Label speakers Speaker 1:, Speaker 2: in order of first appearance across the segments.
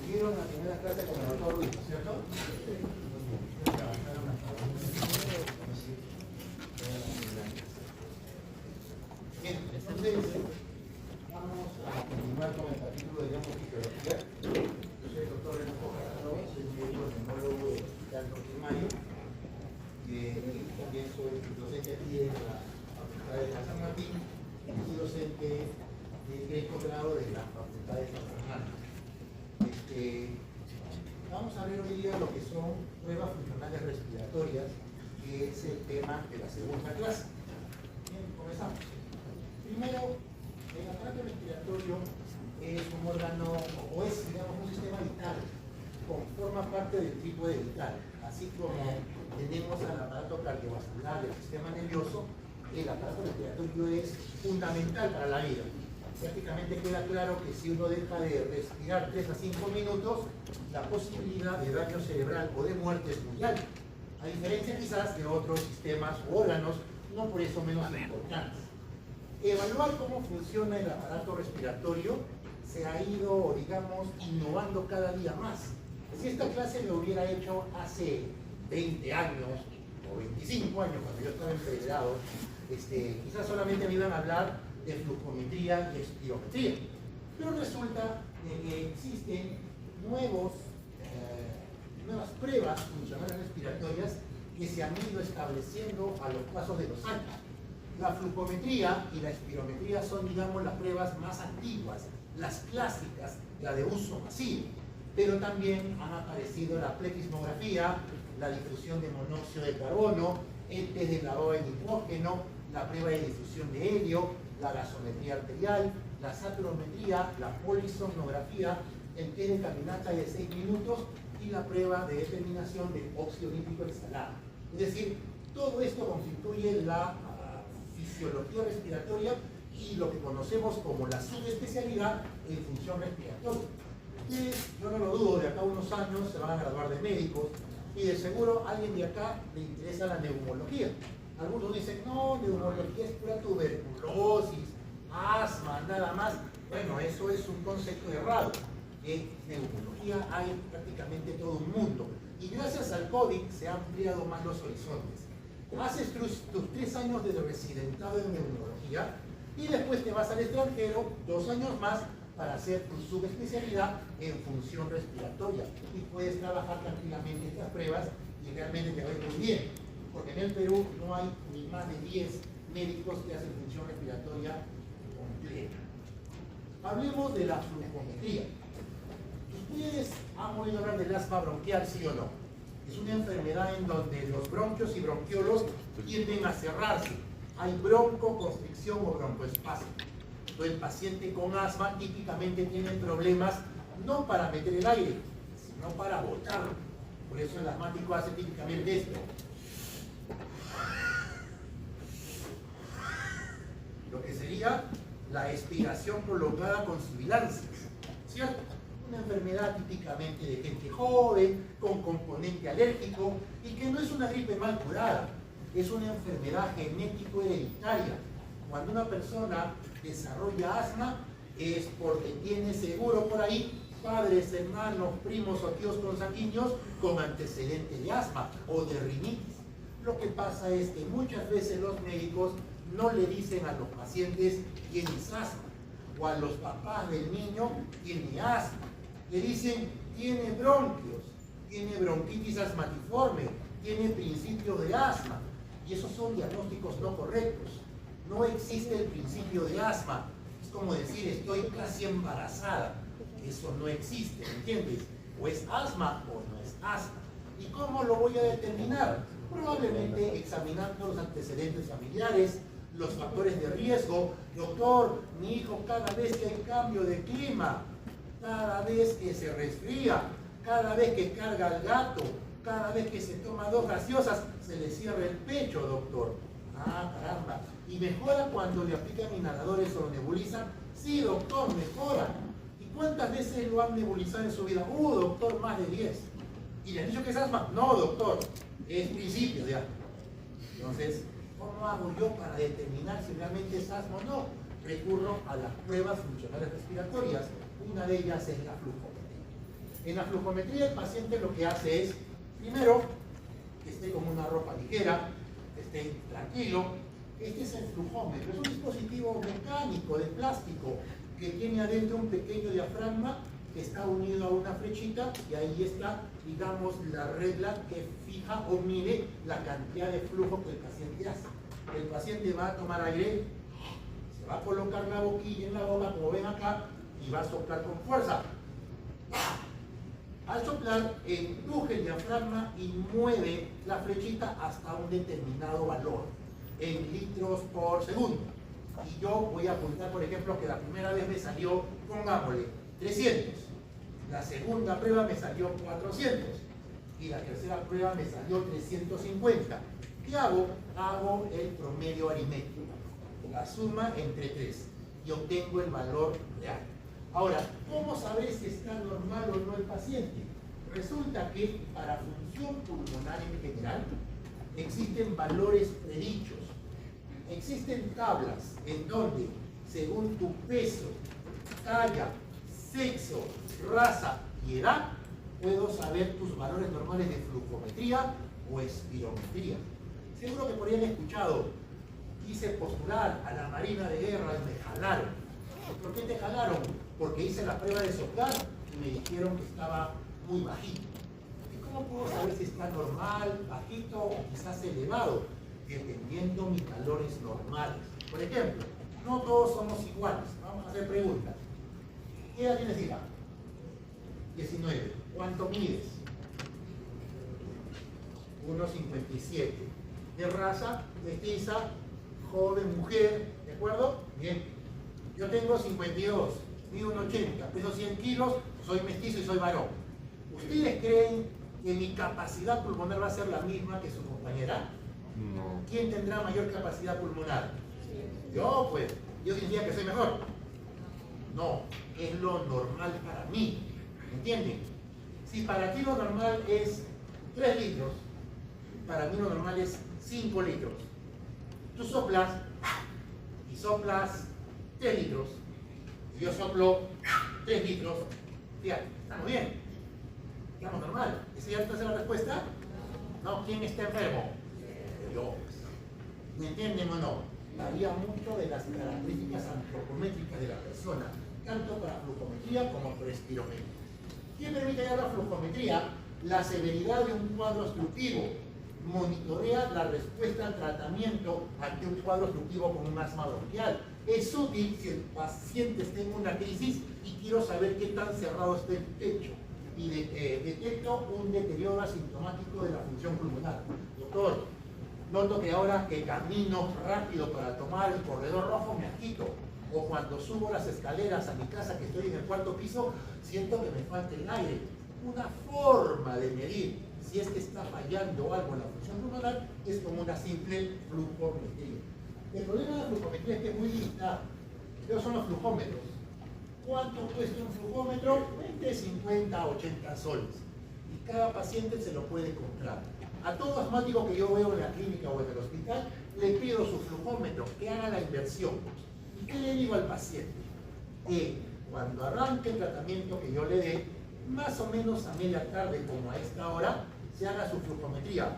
Speaker 1: Vieron la primera clase con el doctor Ruiz, ¿cierto? Bien, entonces vamos a continuar con el capítulo de neumofisiología. Yo soy el doctor Renato Casado, soy médico neumólogo del Hospital Primario y también soy docente aquí en la Facultad de San Martín y docente de posgrado de la Facultad de San Fernando. Vamos a ver hoy día lo que son pruebas funcionales respiratorias, que es el tema de la segunda clase. Bien, comenzamos. Primero, el aparato respiratorio es un órgano, o es, digamos, un sistema vital, forma parte del trípode vital. Así como tenemos al aparato cardiovascular del sistema nervioso, el aparato respiratorio es fundamental para la vida. Prácticamente queda claro que si uno deja de respirar 3 a 5 minutos, la posibilidad de daño cerebral o de muerte es muy alta, a diferencia quizás de otros sistemas u órganos, no por eso menos importantes. Evaluar cómo funciona el aparato respiratorio se ha ido, digamos, innovando cada día más. Si esta clase lo hubiera hecho hace 20 años o 25 años, cuando yo estaba en pregrado, quizás solamente me iban a hablar de flujometría y espirometría. Pero resulta que existen nuevas pruebas funcionales respiratorias que se han ido estableciendo a los pasos de los años. La flujometría y la espirometría son, digamos, las pruebas más antiguas, las clásicas, la de uso masivo. Pero también han aparecido la plexismografía, la difusión de monóxido de carbono, el test de lavado de nitrógeno, la prueba de difusión de helio, la gasometría arterial, la saturometría, la polisomnografía, el test de caminata de 6 minutos y la prueba de determinación de óxido nítrico exhalado. Es decir, todo esto constituye la fisiología respiratoria y lo que conocemos como la subespecialidad en función respiratoria. Ustedes, yo no lo dudo, de acá a unos años se van a graduar de médicos y de seguro a alguien de acá le interesa la neumología. Algunos dicen, no, neumología es pura tuberculosis, asma, nada más. Bueno, eso es un concepto errado. En neumología hay prácticamente todo un mundo. Y gracias al COVID se han ampliado más los horizontes. Haces tus 3 años de residentado en neumología y después te vas al extranjero 2 años más para hacer tu subespecialidad en función respiratoria. Y puedes trabajar tranquilamente estas pruebas y realmente te va a ir muy bien. Porque en el Perú no hay ni más de 10 médicos que hacen función respiratoria completa. Hablemos de la flujometría. ¿Ustedes han oído hablar del asma bronquial, sí o no? Es una enfermedad en donde los bronquios y bronquiolos tienden a cerrarse. Hay broncoconstricción o broncoespasmo. Entonces el paciente con asma típicamente tiene problemas no para meter el aire, sino para botarlo. Por eso el asmático hace típicamente esto. Lo que sería la expiración prolongada con sibilancias, ¿cierto? Una enfermedad típicamente de gente joven, con componente alérgico, y que no es una gripe mal curada, es una enfermedad genético hereditaria. Cuando una persona desarrolla asma, es porque tiene seguro por ahí padres, hermanos, primos o tíos consanguíneos con antecedente de asma o de rinitis. Lo que pasa es que muchas veces los médicos no le dicen a los pacientes tienes asma, o a los papás del niño tiene asma. Le dicen tiene bronquios, tiene bronquitis asmatiforme, tiene principio de asma. Y esos son diagnósticos no correctos. No existe el principio de asma. Es como decir estoy casi embarazada. Eso no existe, ¿entiendes? O es asma o no es asma. ¿Y cómo lo voy a determinar? Probablemente examinando los antecedentes familiares, los factores de riesgo. Doctor, mi hijo cada vez que hay cambio de clima, cada vez que se resfría, cada vez que carga el gato, cada vez que se toma 2 gaseosas, se le cierra el pecho, doctor. Ah, caramba. ¿Y mejora cuando le aplican inhaladores o lo nebulizan? Sí, doctor, mejora. ¿Y cuántas veces lo han nebulizado en su vida? Doctor, más de 10. ¿Y le han dicho que es asma? No, doctor, es principio de asma. Entonces, ¿cómo hago yo para determinar si realmente es asma o no? recurro a las pruebas funcionales respiratorias. Una de ellas es la flujometría. En la flujometría el paciente lo que hace es, primero, que esté con una ropa ligera, que esté tranquilo. Este es el flujómetro, es un dispositivo mecánico de plástico que tiene adentro un pequeño diafragma que está unido a una flechita y ahí está, digamos, la regla que fija o mide la cantidad de flujo que el paciente hace. El paciente va a tomar aire, se va a colocar la boquilla en la boca, como ven acá, y va a soplar con fuerza. Al soplar, empuje el diafragma y mueve la flechita hasta un determinado valor, en litros por segundo. Y yo voy a apuntar, por ejemplo, que la primera vez me salió, pongámosle, 300. La segunda prueba me salió 400. Y la tercera prueba me salió 350. ¿Qué hago? Hago el promedio aritmético, la suma entre 3, y obtengo el valor real. Ahora, ¿cómo saber si está normal o no el paciente? Resulta que para función pulmonar en general existen valores predichos. Existen tablas en donde, según tu peso, talla, sexo, raza y edad, puedo saber tus valores normales de flujometría o espirometría. Seguro que por ahí han escuchado, quise postular a la Marina de Guerra y me jalaron. ¿Por qué te jalaron? Porque hice la prueba de soplar y me dijeron que estaba muy bajito. ¿Y cómo puedo saber si está normal, bajito o quizás elevado? Dependiendo mis valores normales. Por ejemplo, no todos somos iguales. Vamos a hacer preguntas. ¿Qué edad tienes, hija? 19. ¿Cuánto mides? 1,57. ¿De raza? Mestiza, joven, mujer, ¿de acuerdo? Bien. Yo tengo 52, mido 1,80, peso 100 kilos, soy mestizo y soy varón. ¿Ustedes creen que mi capacidad pulmonar va a ser la misma que su compañera? No. ¿Quién tendrá mayor capacidad pulmonar? Yo, pues, yo diría que soy mejor. No, es lo normal para mí. ¿Entienden? Si para ti lo normal es 3 litros, para mí lo normal es 5 litros. Tú soplas y soplas 3 litros. Yo soplo 3 litros. Fíjate, estamos bien. Estamos normal. ¿Esa ya es la respuesta? No, ¿quién está enfermo? Yo. ¿Me entienden o no? Varía mucho de las características antropométricas de la persona, tanto para flujometría como para espirometría. ¿Qué permite ya la flujometría? La severidad de un cuadro obstructivo. Monitorea la respuesta al tratamiento ante un cuadro obstructivo con un asma bronquial. Es útil si el paciente está en una crisis y quiero saber qué tan cerrado está el pecho y detecto un deterioro asintomático de la función pulmonar. Doctor, noto que ahora que camino rápido para tomar el corredor rojo me agito, o cuando subo las escaleras a mi casa que estoy en el 4º piso, siento que me falta el aire. Una forma de medir si es que está fallando algo en la función pulmonar es como una simple flujometría. El problema de la flujometría es que es muy limitada. Esos son los flujómetros. ¿Cuánto cuesta un flujómetro? Entre 50 a 80 soles. Y cada paciente se lo puede comprar. A todo asmático que yo veo en la clínica o en el hospital, le pido su flujómetro, que haga la inversión. ¿Y qué le digo al paciente? Que cuando arranque el tratamiento que yo le dé, más o menos a media tarde, como a esta hora, se haga su flujometría.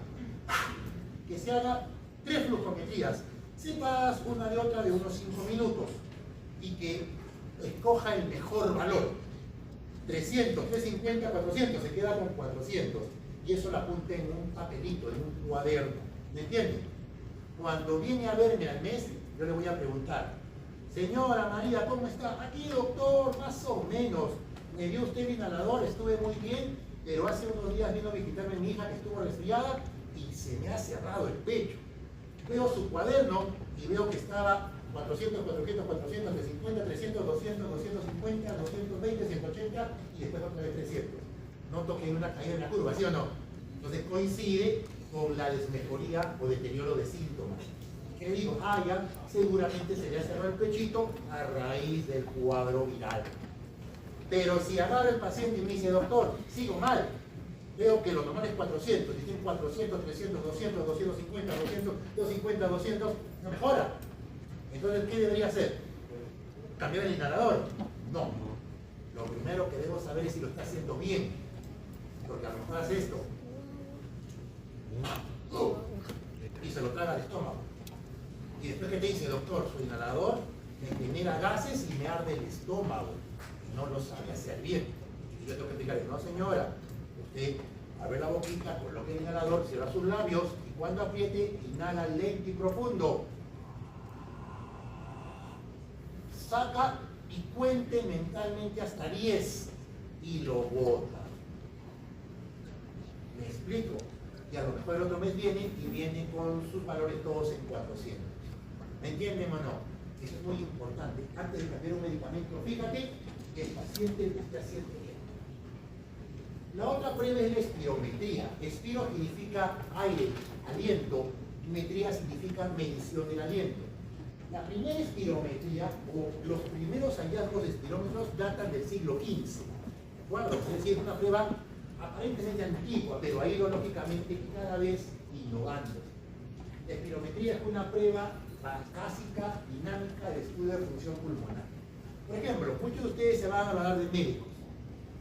Speaker 1: Que se haga 3 flujometrías, separadas una de otra de unos 5 minutos. Y que escoja el mejor valor. 300, 350, 400, se queda con 400. Y eso lo apunte en un papelito, en un cuaderno. ¿Me entienden? Cuando viene a verme al mes, yo le voy a preguntar: señora María, ¿cómo está? Aquí, doctor, más o menos. Me dio usted el inhalador, estuve muy bien, pero hace unos días vino a visitarme mi hija que estuvo resfriada y se me ha cerrado el pecho. Veo su cuaderno y veo que estaba 400, 400, 400, 350, 300, 200, 250, 220, 180 y después otra vez 300. Noto que hay una caída en la curva, ¿sí o no? Entonces coincide con la desmejoría o deterioro de síntomas. ¿Qué digo? Ya seguramente se le ha cerrado el pechito a raíz del cuadro viral. Pero si agarra el paciente y me dice: doctor, sigo mal, veo que lo normal es 400, y tiene 400, 300, 200, 250, 200, 250, 200, no mejora. Entonces, ¿qué debería hacer? ¿Cambiar el inhalador? No. Lo primero que debo saber es si lo está haciendo bien. Porque a lo mejor hace esto. Y se lo traga al estómago. Y después, ¿qué te dice, doctor? Su inhalador me genera gases y me arde el estómago. Y no lo sabe hacer bien. Y yo tengo que explicarle, no señora, usted abre la boquita, coloque el inhalador, cierra sus labios y cuando apriete, inhala lento y profundo. Saca y cuente mentalmente hasta 10 y lo bota. ¿Me explico? Y a lo mejor el otro mes viene y viene con sus valores todos en 400. ¿Me entienden o no? Eso es muy importante. Antes de cambiar un medicamento, fíjate que el paciente lo esté haciendo bien. La otra prueba es la espirometría. Espiro significa aire, aliento, y metría significa medición del aliento. La primera espirometría, o los primeros hallazgos de espirómetros, datan del siglo XV. ¿De acuerdo? Es decir, es una prueba aparentemente antigua, pero ha ido lógicamente cada vez innovando. La espirometría es una prueba básica, dinámica de estudio de función pulmonar. Por ejemplo, muchos de ustedes se van a hablar de médicos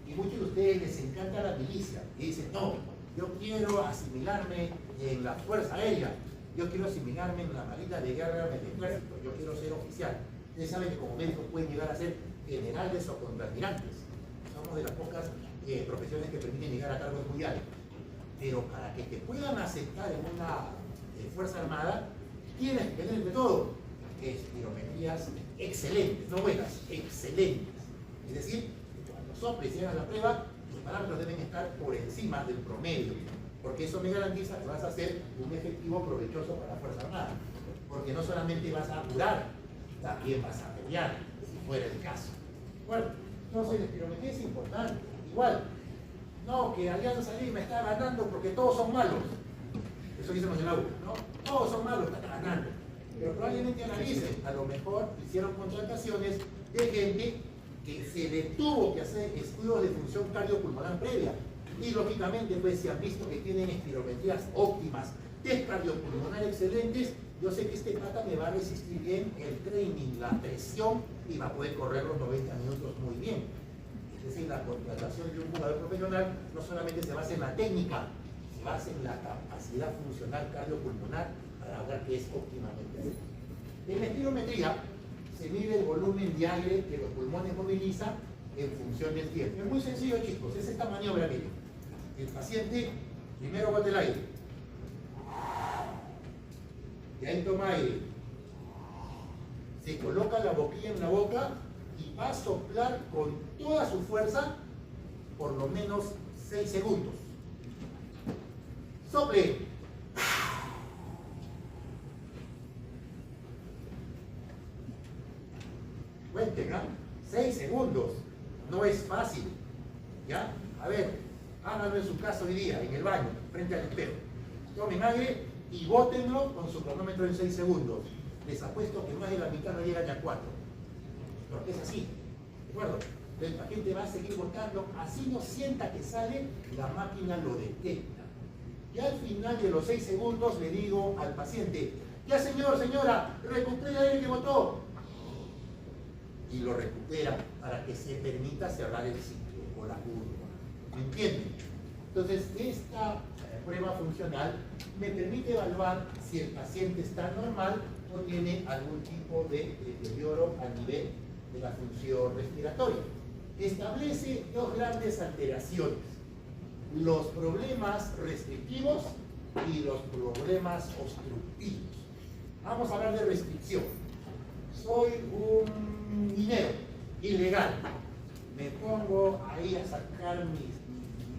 Speaker 1: y muchos de ustedes les encanta la milicia y dicen, no, yo quiero asimilarme en la Fuerza Aérea, yo quiero asimilarme en la Marina de Guerra del Ejército, yo quiero ser oficial. Ustedes saben que como médicos pueden llegar a ser generales o contraalmirantes. Somos de las pocas profesiones que permiten llegar a cargos muy altos. Pero para que te puedan aceptar en una Fuerza Armada, tienes que tener de todo. Espirometrías excelentes, no buenas, excelentes. Es decir, que cuando soples y hagas la prueba, tus parámetros deben estar por encima del promedio, porque eso me garantiza que vas a ser un efectivo provechoso para la Fuerza Armada. Porque no solamente vas a curar, también vas a pelear, si fuera el caso. Bueno, entonces la espirometría es importante. Igual, no, que Alianza Lima está ganando porque todos son malos. Eso dicen en la U, ¿no? Todos son malos, están ganando. Pero probablemente analicen, a lo mejor hicieron contrataciones de gente que se le tuvo que hacer estudios de función cardiopulmonar previa. Y lógicamente, pues si han visto que tienen espirometrías óptimas, test cardiopulmonar excelentes, yo sé que este pata me va a resistir bien el training, la presión, y va a poder correr los 90 minutos muy bien. Es decir, la contratación de un jugador profesional no solamente se basa en la técnica, se basa en la capacidad funcional cardiopulmonar para lograr que es óptimamente. En la espirometría se mide el volumen de aire que los pulmones movilizan en función del tiempo. Es muy sencillo, chicos, es esta maniobra, miren. El paciente primero bota el aire, y ahí toma aire, se coloca la boquilla en la boca y va a soplar con toda su fuerza por lo menos 6 segundos. Sople. Cuenten, ¿ah? 6 segundos. No es fácil. ¿Ya? A ver, háganlo en su casa hoy día, en el baño, frente al espejo. Tomen aire y bótenlo con su cronómetro en 6 segundos. Les apuesto que más de la mitad no llegan a 4. Porque es así. ¿De acuerdo? El paciente va a seguir botando, así no sienta que sale, la máquina lo detecta. Y al final de los 6 segundos le digo al paciente, ya señor, señora, recupere el aire que botó. Y lo recupera para que se permita cerrar el ciclo o la curva. ¿Me entienden? Entonces, esta prueba funcional me permite evaluar si el paciente está normal o tiene algún tipo de deterioro a nivel de la función respiratoria. Establece 2 grandes alteraciones: los problemas restrictivos y los problemas obstructivos. Vamos a hablar de restricción. Soy un minero ilegal, me pongo ahí a sacar mis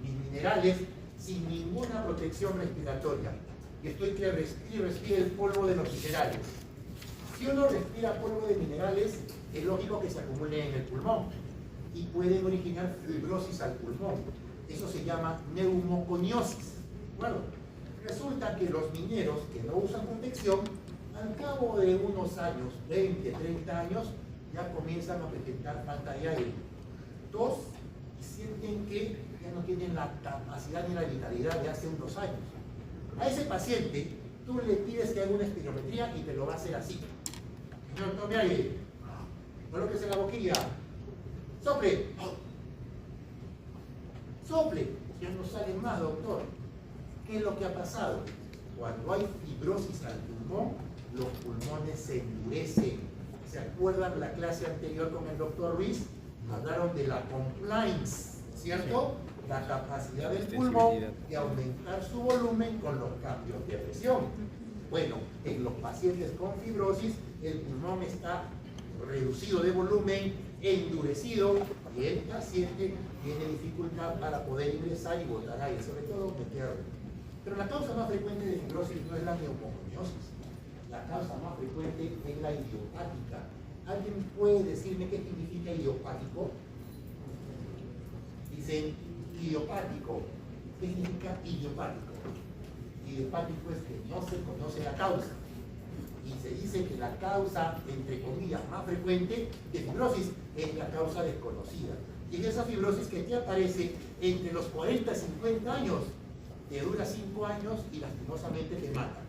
Speaker 1: minerales sin ninguna protección respiratoria y estoy que respire el polvo de los minerales. Si uno respira polvo de minerales, es lógico que se acumule en el pulmón y pueden originar fibrosis al pulmón. Eso se llama neumoconiosis. Bueno, resulta que los mineros que no usan protección, al cabo de unos años, 20, 30 años, ya comienzan a presentar falta de aire, tos, y sienten que ya no tienen la capacidad ni la vitalidad de hace unos años. A ese paciente, tú le pides que haga una espirometría y te lo va a hacer así. Señor, tome aire. Colóquese la boquilla. Sople. Sople. Ya no sale más, doctor. ¿Qué es lo que ha pasado? Cuando hay fibrosis al pulmón, los pulmones se endurecen. ¿Se acuerdan la clase anterior con el doctor Ruiz? Hablaron de la compliance, ¿cierto? La capacidad del pulmón de aumentar su volumen con los cambios de presión. Bueno, en los pacientes con fibrosis, el pulmón está reducido de volumen, endurecido, y el paciente tiene dificultad para poder ingresar y botar aire, sobre todo meterlo. Pero la causa más frecuente de fibrosis no es la neumoconiosis. La causa más frecuente es la idiopática. ¿Alguien puede decirme qué significa idiopático? Dicen idiopático. ¿Qué significa idiopático? Idiopático es que no se conoce la causa. Y se dice que la causa, entre comillas, más frecuente de fibrosis es la causa desconocida. Y es esa fibrosis que te aparece entre los 40 y 50 años, te dura 5 años y lastimosamente te mata,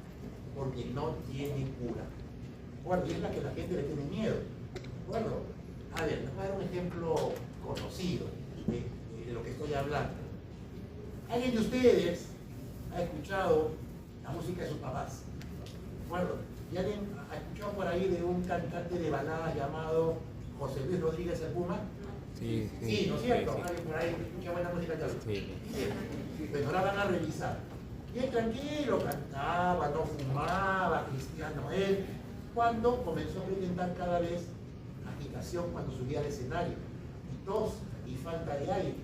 Speaker 1: porque no tiene cura. Bueno, y es la que la gente le tiene miedo. Bueno, a ver, les voy a dar un ejemplo conocido de lo que estoy hablando. ¿Alguien de ustedes ha escuchado la música de sus papás? Bueno, ¿y alguien ha escuchado por ahí de un cantante de balada llamado José Luis Rodríguez el Puma?
Speaker 2: Sí,
Speaker 1: Sí, ¿no es cierto? Alguien por ahí escucha buena música también. Sí. Bueno, ahora van a revisar. Bien tranquilo, cantaba, no fumaba, cristiano él, cuando comenzó a presentar cada vez agitación cuando subía al escenario, y tos y falta de aire.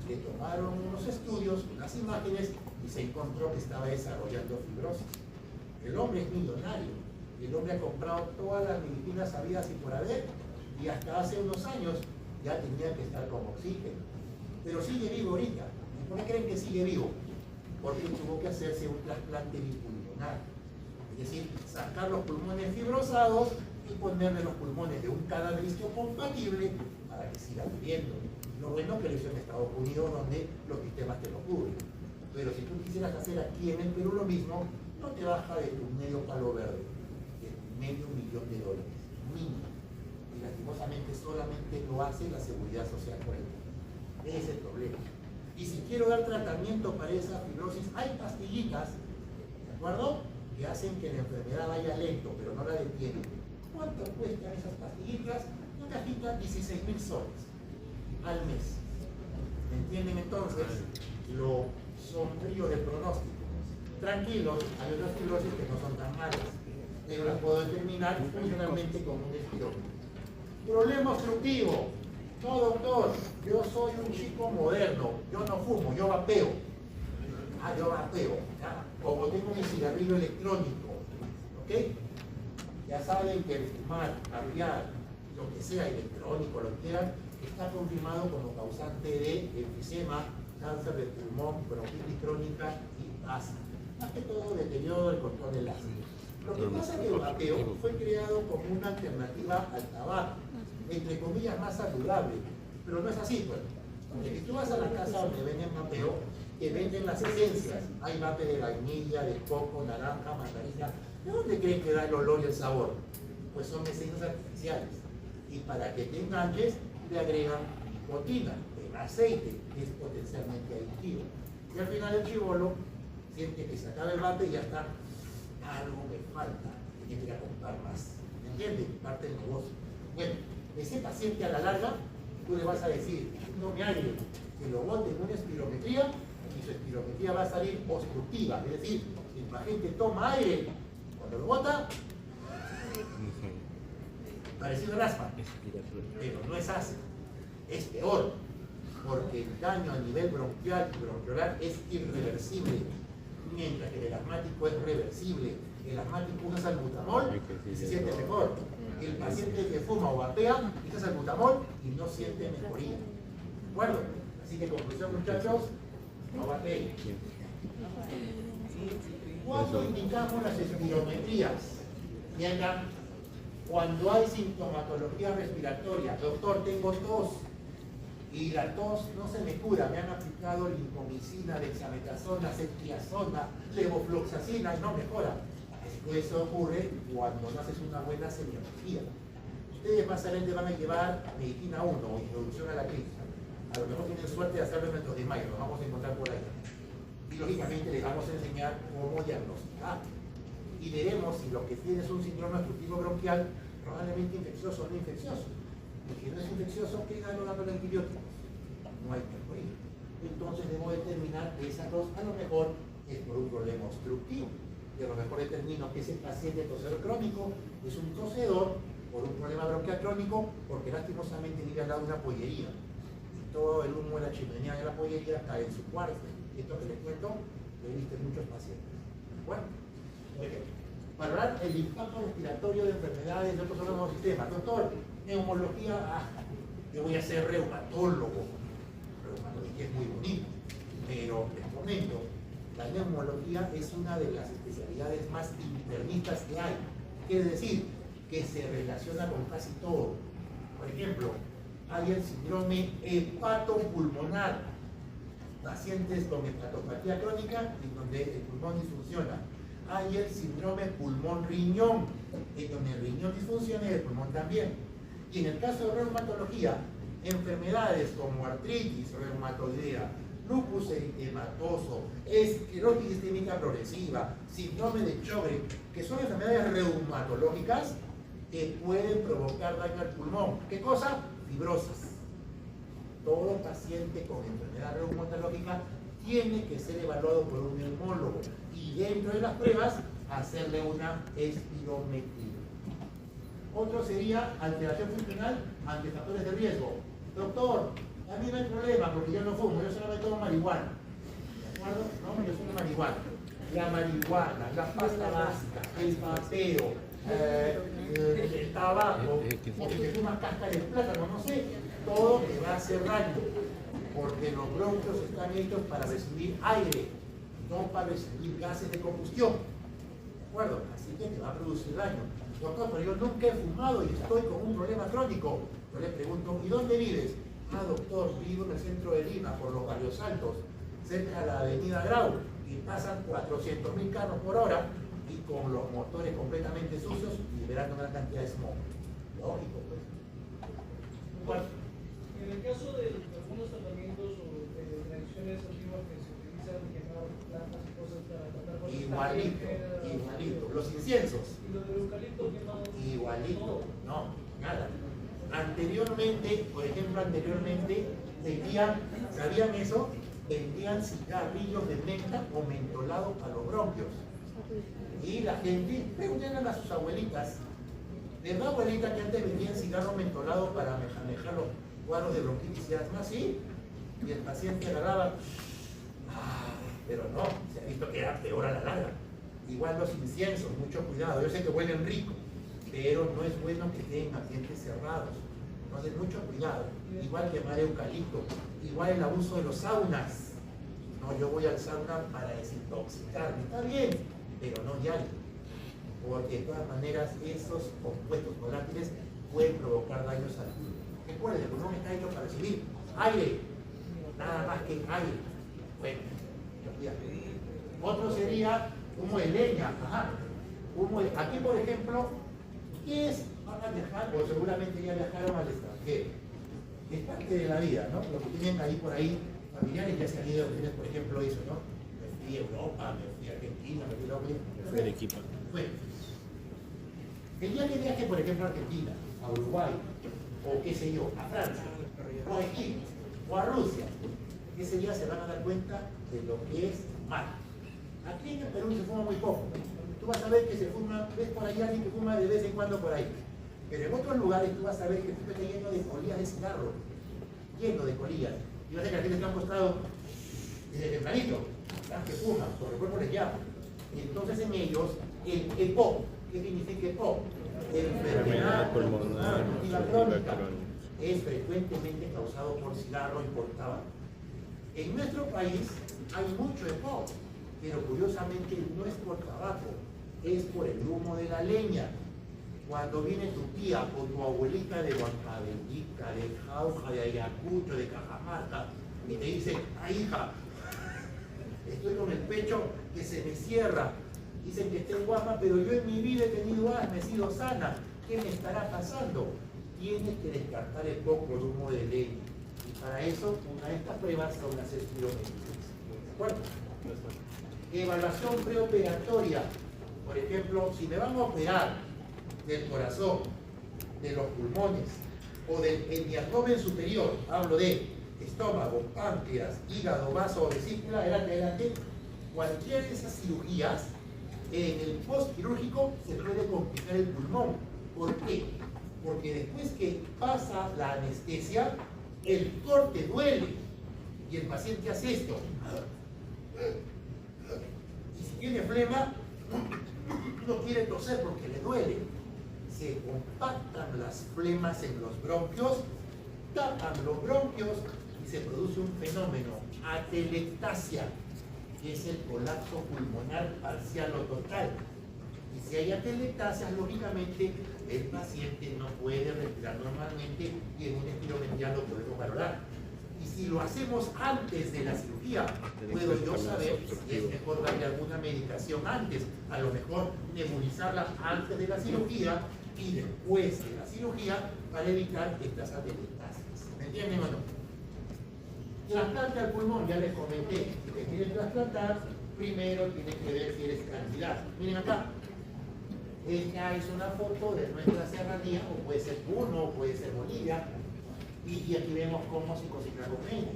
Speaker 1: Le tomaron unos estudios, unas imágenes, y se encontró que estaba desarrollando fibrosis. El hombre es millonario, el hombre ha comprado todas las medicinas habidas y por haber, y hasta hace unos años ya tenía que estar con oxígeno. Pero sigue vivo ahorita. ¿Y por qué creen que sigue vivo? Porque tuvo que hacerse un trasplante bipulmonar. Es decir, sacar los pulmones fibrosados y ponerle los pulmones de un cadáverisco compatible para que siga viviendo. Lo bueno que lo hizo en Estados Unidos, donde los sistemas te lo cubren. Pero si tú quisieras hacer aquí en el Perú lo mismo, no te baja de tu medio palo verde, de $500,000 mínimo. Y lastimosamente solamente lo hace la Seguridad Social por el mundo. Ese es el problema. Y si quiero dar tratamiento para esa fibrosis, hay pastillitas, ¿de acuerdo?, que hacen que la enfermedad vaya lento, pero no la detienen. ¿Cuánto cuestan esas pastillitas? Una cajita, 16.000 soles al mes. ¿Me entienden entonces lo sombrío del pronóstico? Tranquilos, hay otras fibrosis que no son tan malas, pero las puedo determinar funcionalmente con un espirómetro. Problema obstructivo. No, doctor, yo soy un chico moderno, yo no fumo, yo vapeo. Ah, yo vapeo, ¿ya? Como tengo mi cigarrillo electrónico, ¿ok? Ya saben que el fumar, arrear, lo que sea electrónico, lo que quieran, está confirmado como causante de enfisema, cáncer del pulmón, bronquitis crónica y asma. Más que todo deterioro del control del asma. Lo que pasa es que el vapeo fue creado como una alternativa al tabaco, entre comillas más saludable, pero no es así, pues. Porque si tú vas a la casa donde venden vapeo, que venden las esencias, hay vape de vainilla, de coco, naranja, mandarina, ¿de dónde creen que da el olor y el sabor? Pues son esencias artificiales. Y para que te enganches, le agregan nicotina, en aceite, que es potencialmente adictivo. Y al final el chibolo siente que se acaba el vape y ya está, algo me falta, tiene que ir a comprar más. ¿Me entiendes? Parte del negocio. Bueno, ese paciente a la larga, tú le vas a decir, no me aire, que lo bote en una espirometría y su espirometría va a salir obstructiva. Es decir, si el paciente toma aire, cuando lo bota, parecido al asma, pero no es asma, es peor, porque el daño a nivel bronquial y bronquiolar es irreversible, mientras que el asmático es reversible. El asmático usa salbutamol y se siente mejor. El paciente que fuma o vapea usa salbutamol y no siente mejoría. ¿De acuerdo? Así que conclusión, muchachos, no vapeen. ¿Cuándo indicamos las espirometrías? Mientras, cuando hay sintomatología respiratoria, doctor, tengo tos y la tos no se me cura, me han aplicado lincomicina, dexametasona, ceftriaxona, levofloxacina y no mejora. Eso ocurre cuando no haces una buena semiología. Ustedes más adelante van a llevar medicina 1 o introducción a la clínica. A lo mejor tienen suerte de hacerlo en nuestros de mayo, nos vamos a encontrar por ahí. Y lógicamente les vamos a enseñar cómo diagnosticar. Y veremos si lo que tiene es un síndrome obstructivo bronquial, probablemente infeccioso o no infeccioso. Y si no es infeccioso, ¿qué gano dándole antibióticos? No hay tiempo ahí. Entonces debo determinar que esa tos a lo mejor es por un problema obstructivo. Y a lo mejor determino que ese paciente tosero crónico es un tosedor por un problema bronquial crónico, porque lastimosamente vive al lado de una pollería. Y todo el humo de la chimenea de la pollería cae en su cuarto. Esto que les cuento, lo he visto en muchos pacientes. Bueno, valorar el impacto respiratorio de enfermedades de otros órganos del sistema. Doctor, neumología, yo voy a ser reumatólogo. Reumatología es muy bonito, pero les comento, la neumología es una de las especialidades más internistas que hay. Quiere decir que se relaciona con casi todo. Por ejemplo, hay el síndrome hepatopulmonar, pacientes con hepatopatía crónica en donde el pulmón disfunciona. Hay el síndrome pulmón-riñón, en donde el riñón disfunciona y el pulmón también. Y en el caso de reumatología, enfermedades como artritis reumatoidea, lupus eritematoso, esclerosis sistémica progresiva, síndrome de Sjögren, que son enfermedades reumatológicas que pueden provocar daño al pulmón. ¿Qué cosa? Fibrosis. Todo paciente con enfermedad reumatológica tiene que ser evaluado por un neumólogo y dentro de las pruebas hacerle una espirometría. Otro sería alteración funcional ante factores de riesgo. Doctor, a mí no hay problema porque yo no fumo, yo solamente tomo marihuana. ¿De acuerdo? No, yo soy marihuana. La marihuana, la pasta básica, el vapeo, el tabaco, o que te fumas cáscara de plátano, no sé, todo te va a hacer daño, porque los bronquios están hechos para recibir aire, no para recibir gases de combustión. ¿De acuerdo? Así que te va a producir daño. Doctor, pero yo nunca he fumado y estoy con un problema crónico. Yo le pregunto, ¿y dónde vives? Ah, doctor, vivo en el centro de Lima, por los Barrios Altos, cerca de la avenida Grau, y pasan 400.000 carros por hora y con los motores completamente sucios, liberando una cantidad de smog. Lógico, pues. Bueno.
Speaker 2: En el caso de algunos tratamientos o tradiciones antiguas que se utilizan y quemar plantas y cosas para tratar cosas
Speaker 1: igualito. Los inciensos.
Speaker 2: ¿Y lo del eucalipto qué más?
Speaker 1: Igualito. No, nada. Anteriormente, por ejemplo, vendían, ¿sabían eso? Vendían cigarrillos de menta o mentolado para los bronquios. Y la gente, preguntan a sus abuelitas, ¿verdad, abuelita, que antes vendían cigarros mentolados para manejar los cuadros de bronquitis y asma? Sí. Y el paciente agarraba, pero no, se ha visto que era peor a la larga. Igual los inciensos, mucho cuidado. Yo sé que huelen rico, pero no es bueno que queden ambientes cerrados. Entonces, mucho cuidado. Igual quemar eucalipto, igual el abuso de los saunas. No, yo voy al sauna para desintoxicarme, está bien, pero no diario. Porque de todas maneras esos compuestos volátiles pueden provocar daños al pulmón. Recuerden, el pulmón está hecho para recibir aire, nada más que aire. Bueno, cuidado. Otro sería humo de leña. Aquí, por ejemplo, ¿qué es? Van a viajar, o seguramente ya viajaron al extranjero. Es parte de la vida, ¿no? Lo que tienen ahí por ahí, familiares ya se han ido, tienes, por ejemplo, eso, ¿no? Me fui a Europa, me fui a Argentina, me fui a
Speaker 3: Arequipa.
Speaker 1: Bueno, el día que viaje, por ejemplo, a Argentina, a Uruguay, o qué sé yo, a Francia, o a Egipto, o a Rusia, ese día se van a dar cuenta de lo que es mal. Aquí en el Perú se fuma muy poco. Tú vas a ver que se fuma, ves por ahí alguien que fuma de vez en cuando por ahí. Pero en otros lugares tú vas a ver que está lleno de colillas de cigarro, lleno de colillas. Y vas a ver que a quienes te han costado desde tempranito, que fuman, por el cuerpo les llama. Y entonces en ellos, el EPOC, ¿qué significa EPOC? Enfermedad pulmonar obstructiva crónica. Es frecuentemente causado por cigarro y por tabaco. En nuestro país hay mucho EPOC, pero curiosamente no es por tabaco, es por el humo de la leña. Cuando viene tu tía o tu abuelita de Huancavelica, de Jauja, de Ayacucho, de Cajamarca, y te dice, hija, estoy con el pecho que se me cierra. Dicen que estoy guapa, pero yo en mi vida he tenido asma, he sido sana. ¿Qué me estará pasando? tienes que descartar el POC por humo de leña. Y para eso, una de estas pruebas son las espirometrías. ¿De acuerdo? Evaluación preoperatoria. Por ejemplo, si me van a operar del corazón, de los pulmones o del hemiabdomen superior, hablo de estómago, páncreas, hígado, vaso o vesícula, adelante, cualquiera de esas cirugías, en el postquirúrgico se puede complicar el pulmón. ¿Por qué? Porque después que pasa la anestesia, el corte duele y el paciente hace esto. Y si tiene flema, no quiere toser porque le duele. Se compactan las flemas en los bronquios, tapan los bronquios y se produce un fenómeno, atelectasia, que es el colapso pulmonar parcial o total. Y si hay atelectasia, lógicamente el paciente no puede respirar normalmente y en una espirometría lo podemos valorar. Y si lo hacemos antes de la cirugía, puedo yo saber si es mejor darle alguna medicación antes, a lo mejor nebulizarla antes de la cirugía y después de la cirugía para evitar estas atelectasias. ¿Me entienden o no? Trasplante al pulmón, ya les comenté, si te quieren trasplantar, primero tienes que ver si eres candidato. Miren acá, esta es una foto de nuestra serranía, o puede ser Puno, o puede ser Bolivia, y aquí vemos cómo se cocina con leña.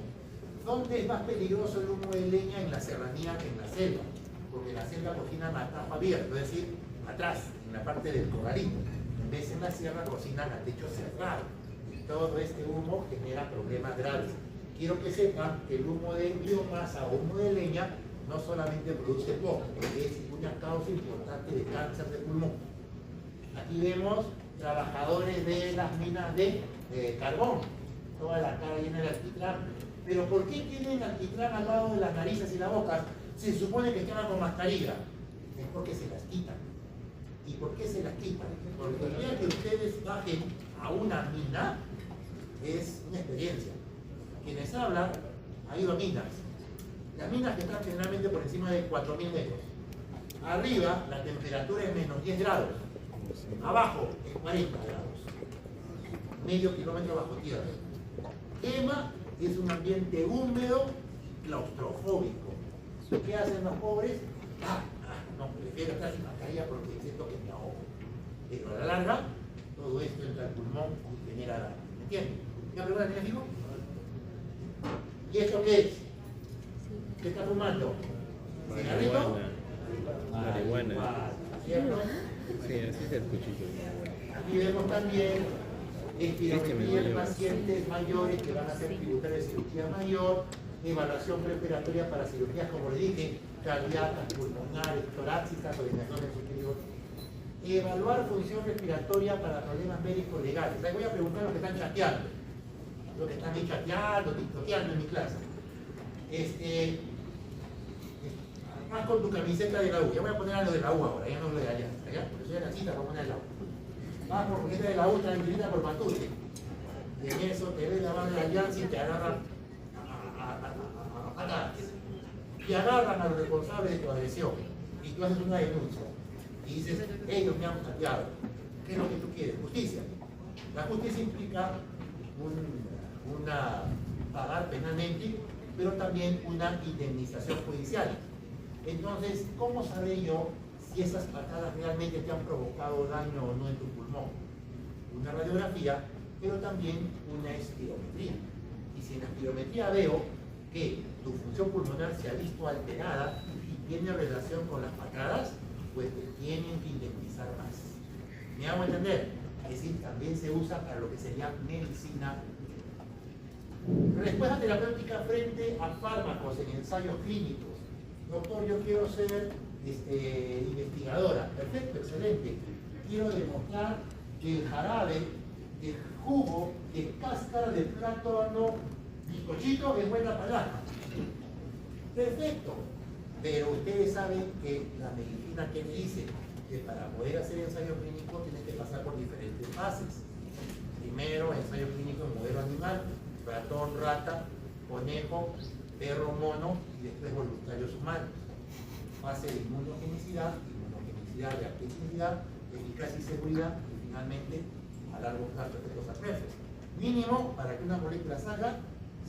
Speaker 1: ¿Dónde es más peligroso el humo de leña? En la serranía que en la selva, porque en la selva cocinan a tajo abierto, es decir, atrás, en la parte del corralito. En vez en la sierra cocinan a techo cerrado. Y todo este humo genera problemas graves. Quiero que sepan que el humo de biomasa o humo de leña no solamente produce POC, es una causa importante de cáncer de pulmón. Aquí vemos trabajadores de las minas de carbón, toda la cara llena de alquitrán. Pero ¿por qué tienen alquitrán al lado de las narices y la boca? Se supone que quedan con mascarilla. Es porque se las quitan. ¿Y por qué se las quitan? Porque el día que ustedes bajen a una mina es una experiencia. Quienes hablan, ha ido a minas. Las minas que están generalmente por encima de 4.000 metros. Arriba la temperatura es menos 10 grados. Abajo es 40 grados. Medio kilómetro bajo tierra. EMA es un ambiente húmedo y claustrofóbico. ¿Qué hacen los pobres? No, prefiero estar sin mascarilla porque siento que me ahogo. Pero a la larga, todo esto entra al pulmón y genera daño. ¿Me entienden? ¿Qué pregunta tienes, hijo? ¿Y esto qué es? ¿Qué está fumando? ¿Cigarrito?
Speaker 3: Marihuana.
Speaker 1: ¿Cierto?
Speaker 3: Sí, así es el cuchillo.
Speaker 1: Aquí vemos también espirometría en pacientes mayores que van a hacer tributaria de cirugía mayor, evaluación preoperatoria para cirugías, como le dije, cardíacas, pulmonares, torácicas o de hemiabdomen superior. Evaluar función respiratoria para problemas médicos legales. Les voy a preguntar a los que están chateando. Los que están ahí chateando, tiktokeando en mi clase. Vas con tu camiseta de la U. Ya voy a poner a lo de la U ahora, ya no lo de allá. Porque soy de la cita, voy a poner la U. Vas por camiseta de la U, tranquilita por Matute. En eso te ves la mano de la alianza y te agarran a y agarran a los responsables de tu agresión. Y tú haces una denuncia. Y dices, ellos me han chateado. ¿Qué es lo que tú quieres? Justicia. La justicia implica pagar penalmente, pero también una indemnización judicial. Entonces, ¿cómo sabré yo si esas patadas realmente te han provocado daño o no en tu pulmón? Una radiografía, pero también una espirometría. Y si en la espirometría veo que tu función pulmonar se ha visto alterada y tiene relación con las patadas, pues te tienen que indemnizar más. ¿Me hago entender? Es decir, también se usa para lo que sería medicina. Respuesta terapéutica frente a fármacos en ensayos clínicos. Doctor, yo quiero ser investigadora. Perfecto, excelente. Quiero demostrar que el jarabe, el jugo, de cáscara de plátano, bizcochito es buena para el alma. Perfecto. Pero ustedes saben que la medicina que me dice que para poder hacer ensayo clínico tienes que pasar por diferentes fases. Primero, ensayo clínico en modelo animal, ratón, rata, conejo, perro, mono y después voluntarios humanos. Fase de inmunogenicidad, reactividad, eficacia y seguridad y finalmente a largo plazo efectos adversos. Mínimo, para que una molécula salga,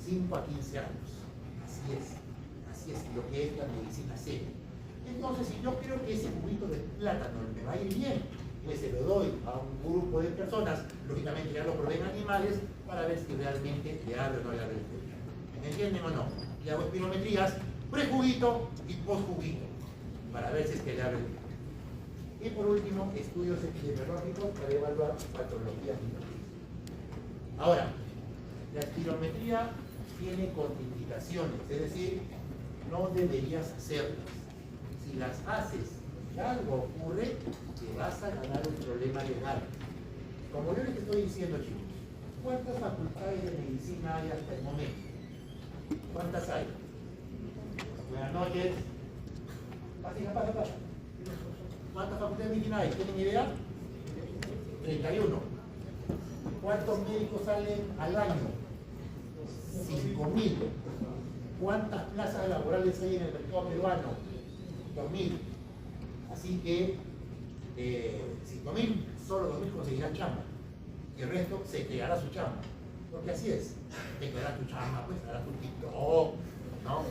Speaker 1: 5 a 15 años. Así es lo que es la medicina seria. Entonces, si yo creo que ese juguito de plátano me va a ir bien, pues se lo doy a un grupo de personas, lógicamente ya lo probé en animales, para ver si realmente le abre o no le abre el efecto. ¿Me entienden o no? Le hago espirometrías, prejuguito y postjuguito, para ver si es que le abre el efecto. Y por último, estudios epidemiológicos para evaluar patologías infecciosas. Ahora, la espirometría tiene contraindicaciones, es decir, no deberías hacerlas. Si las haces y algo ocurre, te vas a ganar un problema legal. Como yo les estoy diciendo, chicos, ¿cuántas facultades de medicina hay hasta el momento? ¿Cuántas hay? Buenas noches. Pasa. ¿Cuántas facultades de medicina hay? ¿Tienen idea? 31. ¿Cuántos médicos salen al año? 5.000. ¿Cuántas plazas laborales hay en el mercado peruano? 2.000. Así que 5.000, solo 2.000 conseguirán chamba. Y el resto se creará su chamba. Porque así es. Te crearás tu chamba, pues harás tu TikTok, ¿no?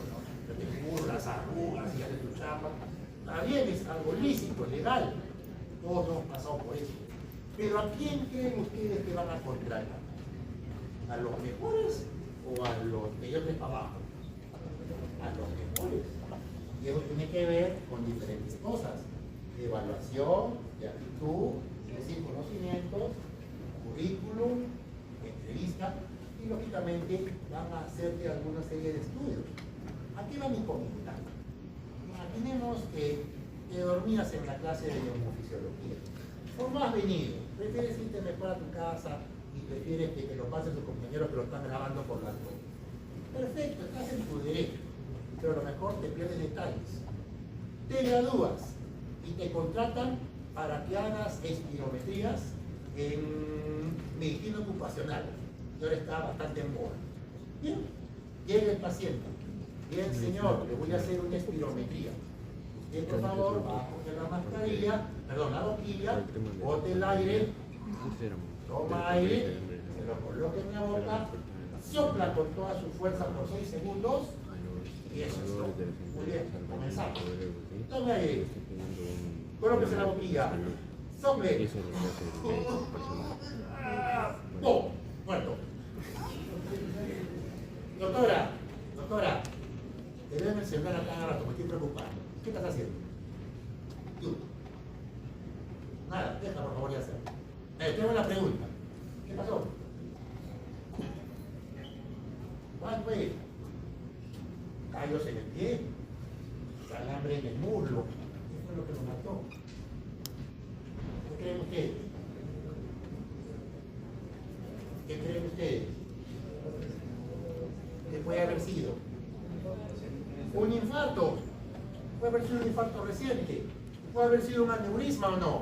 Speaker 1: Te burlas, arrugas y haces tu chamba. Está bien, es algo lícito, legal. Todos hemos pasado por eso. Pero ¿a quién creen ustedes que van a contratar? ¿A los mejores o a los que yo les para abajo? A los mejores. Y eso tiene que ver con diferentes cosas. De evaluación, de actitud, es decir, conocimientos, currículum, entrevista, y lógicamente van a hacerte alguna serie de estudios. Aquí va mi comentario. Imaginemos que te dormías en la clase de neumofisiología. O no has venido, prefieres irte mejor a tu casa y prefieres que te lo pasen tus compañeros que lo están grabando por la noche. Perfecto, estás en tu derecho, pero a lo mejor te pierdes detalles. Te gradúas y te contratan para que hagas espirometrías en medicina ocupacional, que ahora está bastante en moda. Bien, llega el paciente. Bien, señor, le voy a hacer una espirometría. Usted, por favor, va a coger la mascarilla, perdón, la boquilla, bote el aire, toma aire, se lo coloca en la boca, sopla con toda su fuerza por 6 segundos y eso es todo. Muy bien, comenzamos. Tome aire, colóquese la boquilla, sople. ¡Pum! Muerto. Doctora, te veo en el celular acá cada rato, me estoy preocupado. ¿Qué estás haciendo? Tú. Nada, deja por favor de hacer. Tengo una pregunta. ¿Qué pasó? ¿Cuál fue? Callos en el pie, calambre en el muslo. ¿Qué fue lo que lo mató? ¿Qué creen ustedes? ¿Qué creen ustedes? ¿Qué puede haber sido? Un infarto. Puede haber sido un infarto reciente. Puede haber sido un aneurisma o no.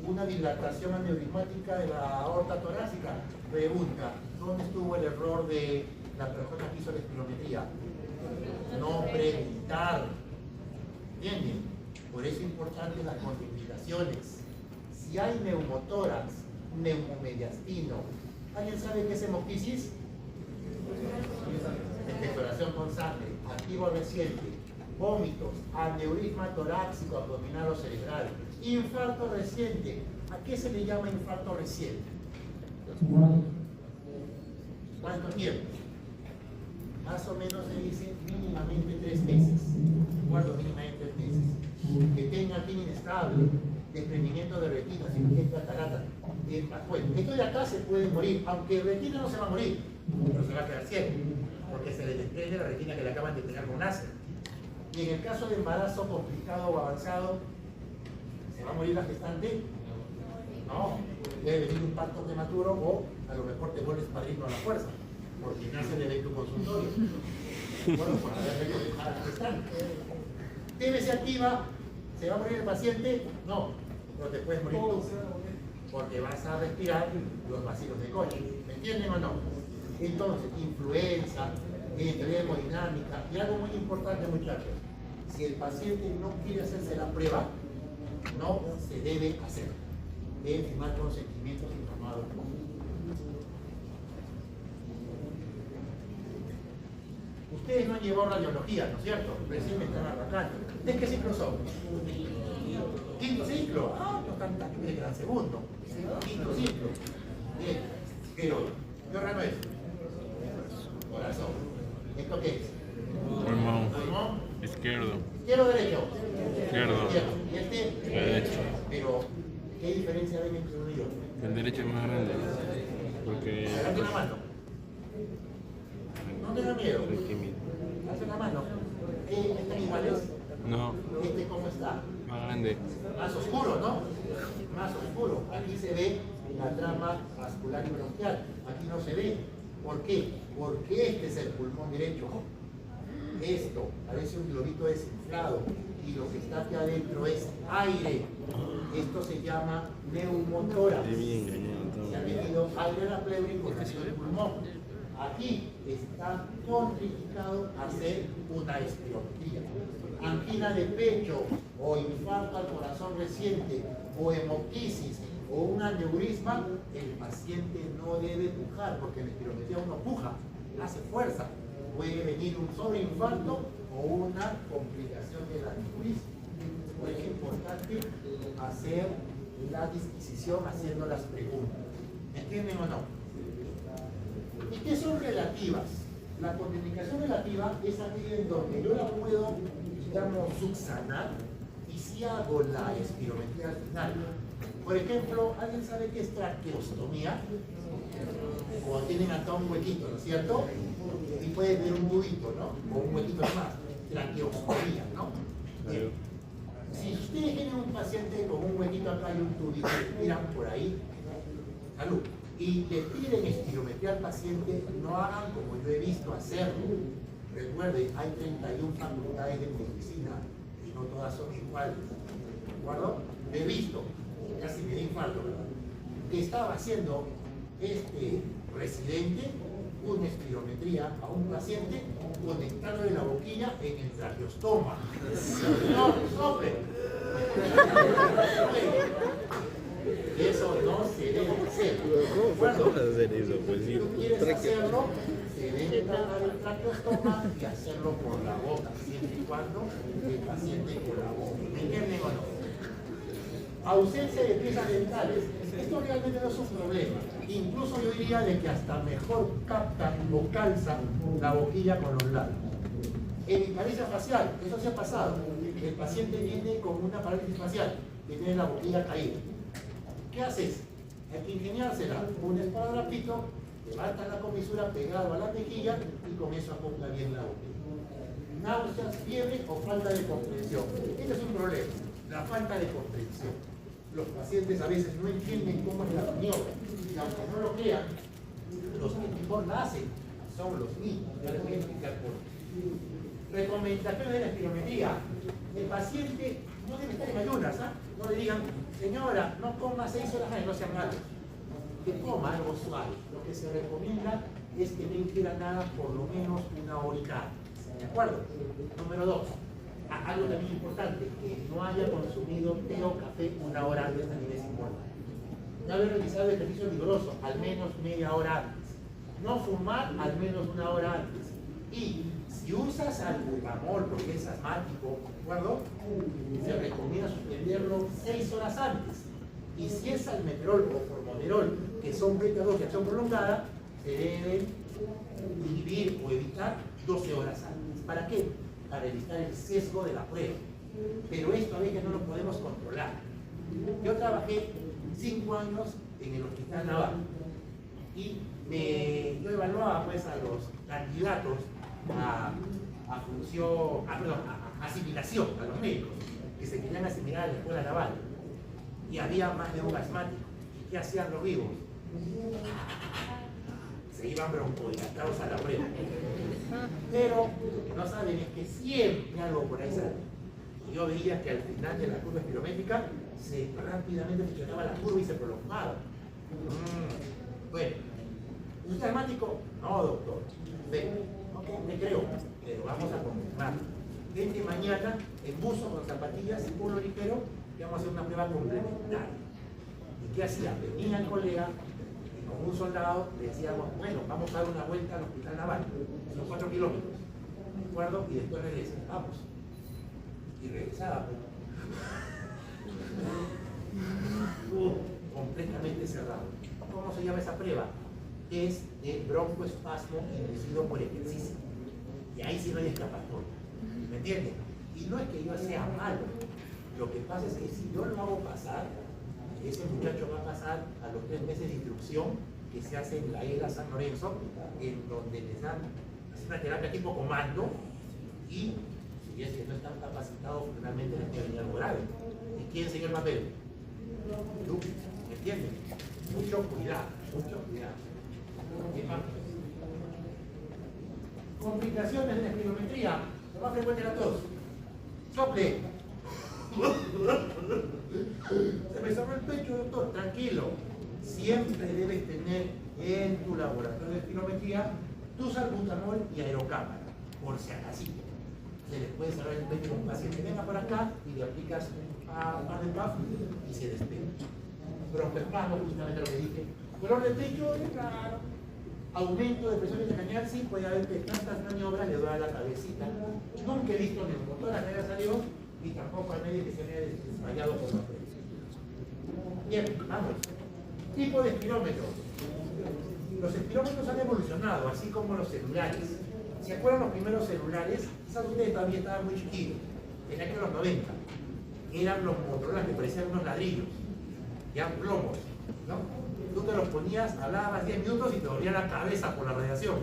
Speaker 1: Una dilatación aneurismática de la aorta torácica. Pregunta, ¿dónde estuvo el error de la persona que hizo la espirometría? No preguntar. ¿Entienden? Por eso es importante las contraindicaciones. Si hay neumotórax, neumomediastino, ¿alguien sabe qué es hemoptisis? Expectoración con sangre, activo reciente, vómitos, aneurisma torácico, abdominal o cerebral, infarto reciente. ¿A qué se le llama infarto reciente? ¿Cuánto tiempo? Más o menos se dice mínimamente 3 meses. Guardo mínimamente 3 meses. Que tenga bien inestable, desprendimiento de retina, cirugía de catarata. Bueno, esto de acá se puede morir, aunque retina no se va a morir, pero se va a quedar ciego, porque se le desprende la retina que le acaban de pegar con láser. Y en el caso de embarazo complicado o avanzado, ¿se va a morir la gestante? No, debe venir un parto prematuro o a lo mejor te vuelves padrino a la fuerza, porque nace de tu consultorio. Bueno, por haber hecho a la gestante. ¿Debe se activa? ¿Se va a morir el paciente? No, pero te puedes morir tú, porque vas a respirar los vacilos de coche. ¿Me entienden o no? Entonces, influenza, teoría hemodinámica, y algo muy importante, muchachos, si el paciente no quiere hacerse la prueba, no se debe hacer. deben firmar consentimientos informados. Ustedes no han llevado radiología, ¿no es cierto? Recién me están arrancando. ¿De qué ciclo son? Quinto ciclo. Ah, no están tan bien que el segundo. Quinto ciclo. Bien. Pero, ¿qué órgano es? Corazón. ¿Esto qué es?
Speaker 4: Pulmón.
Speaker 1: Pulmón.
Speaker 4: Izquierdo.
Speaker 1: ¿Izquierdo o derecho?
Speaker 4: Izquierdo.
Speaker 1: ¿Y este?
Speaker 4: Derecho.
Speaker 1: Pero, ¿qué diferencia hay entre uno y otro?
Speaker 4: El derecho es más grande. Porque.
Speaker 1: Levante la mano. No tenga miedo.
Speaker 4: Requímico.
Speaker 1: Hace la mano. ¿Están iguales?
Speaker 4: No,
Speaker 1: ¿Este cómo está?
Speaker 4: más grande.
Speaker 1: Más oscuro, ¿no? Más oscuro. Aquí se ve la trama vascular y bronquial. Aquí no se ve. ¿Por qué? Porque este es el pulmón derecho. Esto parece un globito desinflado y lo que está aquí adentro es aire. Esto se llama neumotórax. Se ha metido aire a la pleura y por eso el pulmón. Aquí está contraindicado hacer una espirometría. Angina de pecho o infarto al corazón reciente o hemoptisis o un aneurisma, el paciente no debe pujar porque en la espirometría uno puja, hace fuerza. Puede venir un sobreinfarto o una complicación del aneurisma. Por eso es importante hacer la disquisición haciendo las preguntas. ¿Entienden o no? ¿Y qué son relativas? La contraindicación relativa es aquella en donde yo la puedo, digamos, subsanar y si hago la espirometría al final. Por ejemplo, ¿alguien sabe qué es traqueostomía? Cuando tienen hasta un huequito, ¿no es cierto? Y puede tener un tubito, ¿no? O un huequito más. Traqueostomía, ¿no? Bien. Si ustedes tienen un paciente con un huequito acá y un tubito, miran por ahí, salud, y le piden espirometría al paciente, no hagan como yo he visto hacerlo. Recuerden, hay 31 facultades de medicina y no todas son iguales. ¿De acuerdo? He visto, casi me da infarto, ¿verdad? Que estaba haciendo este residente una espirometría a un paciente conectándole la boquilla en el traqueostoma. No, sople. Eso no se debe hacer.
Speaker 3: ¿Cómo puedes hacer eso? Pues
Speaker 1: Si
Speaker 3: sí,
Speaker 1: tú quieres hacerlo, se debe tratar el traqueostoma y hacerlo por la boca, siempre y cuando el paciente colabore. ¿Me entienden o no? Ausencia de piezas dentales. Esto realmente no es un problema. Incluso yo diría de que hasta mejor captan o calzan la boquilla con los labios. Hemipalegia facial, eso se ha pasado. El paciente viene con una parálisis facial, que tiene la boquilla caída. ¿Qué haces? Hay que ingeniársela. Un esparadrapito, levanta la comisura pegado a la mejilla y con eso apunta bien la boquilla. Náuseas, fiebre o falta de comprensión. Este es un problema, la falta de comprensión. Los pacientes a veces no entienden cómo es la maniobra. Y aunque no lo crean, los que mejor la hacen son los niños. Ya les voy a explicar por qué. Recomendaciones de la espirometría. El paciente no debe estar en ayunas, ¿ah? No le digan, señora, no coma 6 horas antes, no sean malos. Que coma algo suave. Lo que se recomienda es que no ingiera nada por lo menos una horita. ¿De acuerdo? Número 2. Algo también importante, que no haya consumido té o café una hora antes, también es importante. No haber realizado ejercicio vigoroso, al menos media hora antes. No fumar, al menos una hora antes. Y si usas albutamol porque es asmático, ¿de acuerdo? Se recomienda suspenderlo 6 horas antes. Y si es salmeterol o formoterol, que son beta-2 de acción prolongada, se deben inhibir o evitar 12 horas antes. ¿Para qué? Para evitar el sesgo de la prueba. Pero esto a veces no lo podemos controlar. Yo trabajé 5 años en el Hospital Naval y yo evaluaba pues a los candidatos a asimilación, a los médicos que se querían asimilar a la Escuela Naval, y había más de un asmático. ¿Y qué hacían los vivos? Se iban broncodilatados a la prueba. Pero lo que no saben es que siempre algo por ahí sale. Y yo veía que al final de la curva espirométrica se rápidamente funcionaba la curva y se prolongaba. Bueno, ¿usted es asmático? No, doctor. Ven, ok, me creo, pero vamos a confirmar. Vente mañana en buzo con zapatillas y polo ligero y vamos a hacer una prueba complementaria. ¿Y qué hacía? Venía el colega y con un soldado le decíamos, bueno, vamos a dar una vuelta al hospital naval, son 4 kilómetros, ¿de acuerdo? Y después regresa, vamos. Y regresaba. Completamente cerrado. ¿Cómo se llama esa prueba? Es de broncoespasmo inducido por ejercicio. Y ahí sí no hay escapatoria. ¿Me entienden? Y no es que yo sea malo. Lo que pasa es que si yo lo hago pasar, ese muchacho va a pasar a los 3 meses de instrucción que se hace en la ELA San Lorenzo, en donde les dan una terapia tipo comando y si es que no están capacitados, finalmente les puede venir algo grave. ¿Y quién enseña el papel? Tú, ¿me entiendes? Mucho cuidado, mucho cuidado. ¿Qué más? Complicaciones de la espirometría, lo más frecuente era tos. Sople. Se me cerró el pecho, doctor. Tranquilo. Siempre debes tener en tu laboratorio de espirometría tu salbutamol y aerocámara, por si acaso. Se les puede cerrar el pecho a un paciente. Venga por acá y le aplicas un par de puff y se despega. Broncoespasmo, justamente lo que dije. Dolor de pecho, claro. Aumento de presión intracraneal, sí, puede haber que tantas maniobras le duele la cabecita. Nunca he visto neumotoras que haya salido y tampoco hay nadie que se haya desmayado por la presión. Bien, vamos. Tipo de espirómetro. Los espirómetros han evolucionado, así como los celulares. ¿Se acuerdan los primeros celulares? Quizás ustedes todavía estaban muy chiquitos, en aquellos los 90. Eran los Motorola que parecían unos ladrillos, ya plomos, ¿no? Tú te los ponías, hablabas 10 minutos y te dolía la cabeza por la radiación,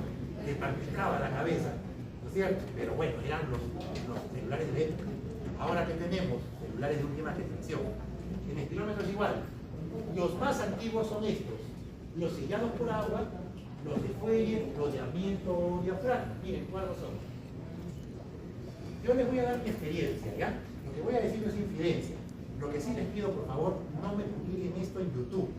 Speaker 1: te palpitaba la cabeza, ¿no es cierto? Pero bueno, eran los celulares de época. Ahora que tenemos celulares de última generación, en espirómetros igual. Los más antiguos son estos, los sellados por agua, los de fuelle, los de amianto diafragma. Miren, ¿cuáles son? Yo les voy a dar mi experiencia, ¿ya? Lo que voy a decir no es infidencia. Lo que sí les pido, por favor, no me publiquen esto en YouTube.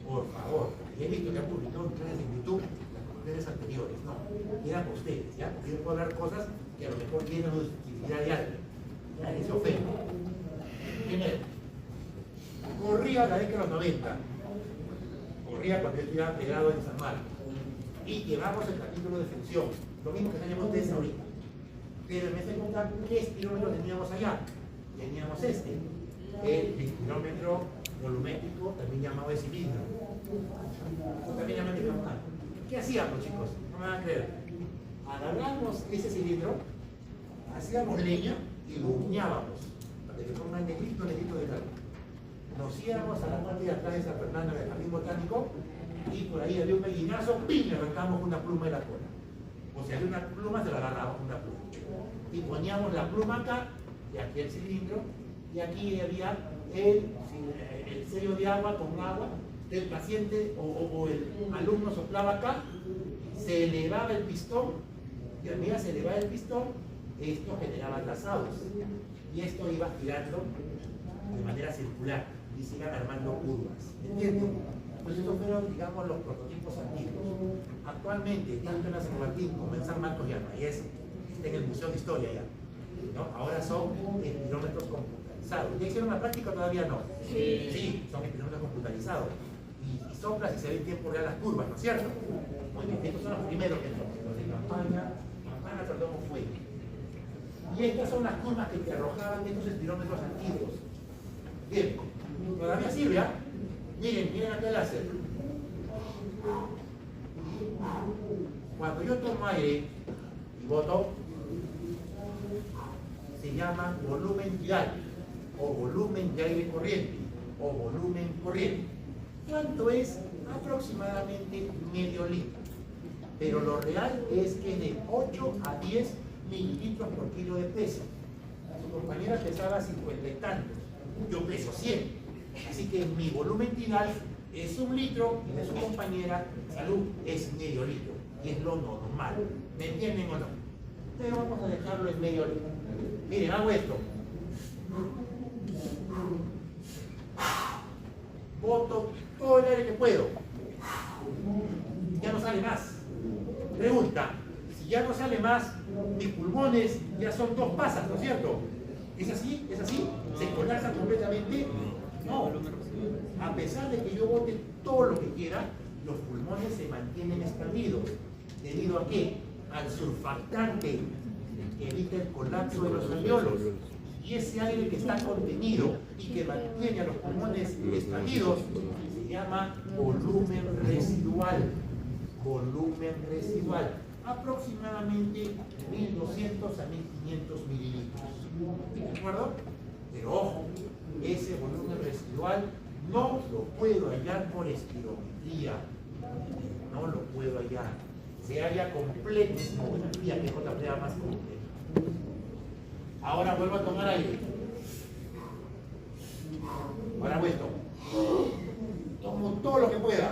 Speaker 1: Por favor, porque he visto que han publicado ustedes en YouTube las conclusiones anteriores. No, quedan ustedes, ¿ya? Porque yo puedo hablar cosas que a lo mejor tienen utilidad de alguien. Nadie se ofende. Primero, corría la década de los 90. Corría cuando yo estudiaba pegado en San Marcos. Y llevamos el capítulo de función. Lo mismo que tenemos ustedes ahorita. Pero en esa época, ¿qué espirómetro teníamos allá? Teníamos este, el espirómetro volumétrico, también llamado de cilindro. También llamado de campana. ¿Qué hacíamos, chicos? No me van a creer. Agarramos ese cilindro, hacíamos leña y lo uñábamos, para que ponga negrito de calor. Nos íbamos a la parte de atrás de San Fernando del Jardín Botánico y por ahí había un gallinazo, ¡pim! Le arrancamos una pluma de la cola. O sea, había una pluma, se la agarramos una pluma. Y poníamos la pluma acá, y aquí el cilindro, y aquí había el sello de agua con agua. El paciente o el alumno soplaba acá, se elevaba el pistón, y a medida se elevaba el pistón, esto generaba trazados. Y esto iba girando de manera circular y se iban armando curvas. ¿Entienden? Pues estos fueron, digamos, los prototipos antiguos. Actualmente, tanto en la San Martín como en San Marcos y Almayes, está en el Museo de Historia ya, ¿no? Ahora son espirómetros computarizados. ¿Ya hicieron la práctica o todavía no? Sí, son espirómetros computarizados. Y soplas y se ve en tiempo real las curvas, ¿no es cierto? Muy bien, estos son los primeros que son, los de campana, perdón, fuego. Y estas son las curvas que te arrojaban de estos espirómetros antiguos. Bien, todavía sirve, ¿ah? Miren acá el láser. Cuando yo tomo aire y boto, se llama volumen tidal, o volumen de aire corriente, o volumen corriente. ¿Cuánto es? Aproximadamente medio litro. Pero lo real es que es de 8 a 10 mililitros por kilo de peso. Su compañera pesaba 50 y tantos. Yo peso 100. Así que mi volumen tidal es 1 litro y de su compañera, salud, es medio litro. Y es lo normal. ¿Me entienden o no? Pero vamos a dejarlo en medio litro. Miren, hago esto. Boto todo el aire que puedo. Ya no sale más. Pregunta, si ya no sale más, mis pulmones ya son 2 pasas, ¿no es cierto? ¿Es así? ¿Es así? ¿Se colapsan completamente? No. A a pesar de que yo bote todo lo que quiera, los pulmones se mantienen expandidos. ¿Debido a qué? Al surfactante que evita el colapso de los alveolos. Y ese aire que está contenido y que mantiene a los pulmones expandidos se llama volumen residual. Volumen residual. Aproximadamente 1200 a 1500 mililitros. ¿De acuerdo? Pero ojo, ese volumen residual no lo puedo hallar por espirometría. No lo puedo hallar. Se halla con pletismografía, que es otra prueba más completa. Ahora vuelvo a tomar aire. Ahora vuelto. Tomo todo lo que pueda.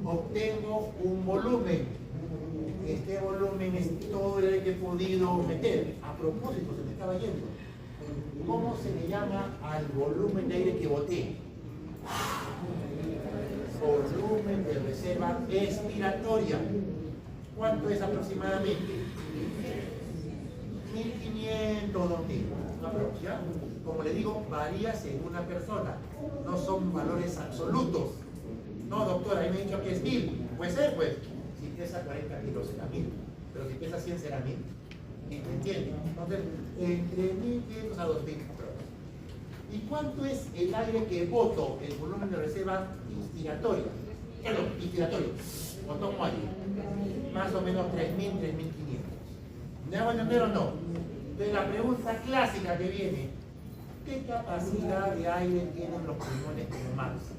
Speaker 1: Obtengo un volumen. Este volumen es todo el aire que he podido meter. A propósito, se me estaba yendo. ¿Cómo se le llama al volumen de aire que boté? Volumen de reserva expiratoria. ¿Cuánto es aproximadamente? 1500, 2000. ¿Ya? Como le digo, varía según la persona. No son valores absolutos. No, doctora, ahí me ha dicho que es 1000. Puede ser, pues. Si pesa 40 kilos será 1000. Pero si pesa 100 será 1000. ¿Me entiende? Entonces, entre 1500 a 2000. ¿Y cuánto es el aire que boto, el volumen de reserva inspiratoria? Perdón, inspiratorio. O tomo aire. Más o menos 3000, 3500. ¿Me hago entender o no? Entonces la pregunta clásica que viene, ¿qué capacidad de aire tienen los pulmones como máximo?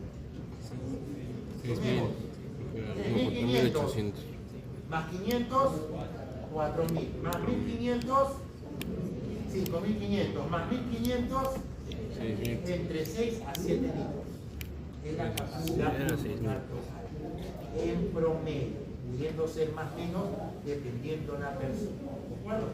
Speaker 4: 3.800.
Speaker 1: Más 500, 4000. Más 1500, 5500. Más 1500, entre 6 a 7 litros. Es la capacidad pulmonar total. En promedio, pudiendo ser más o menos dependiendo de la persona. ¿De acuerdo?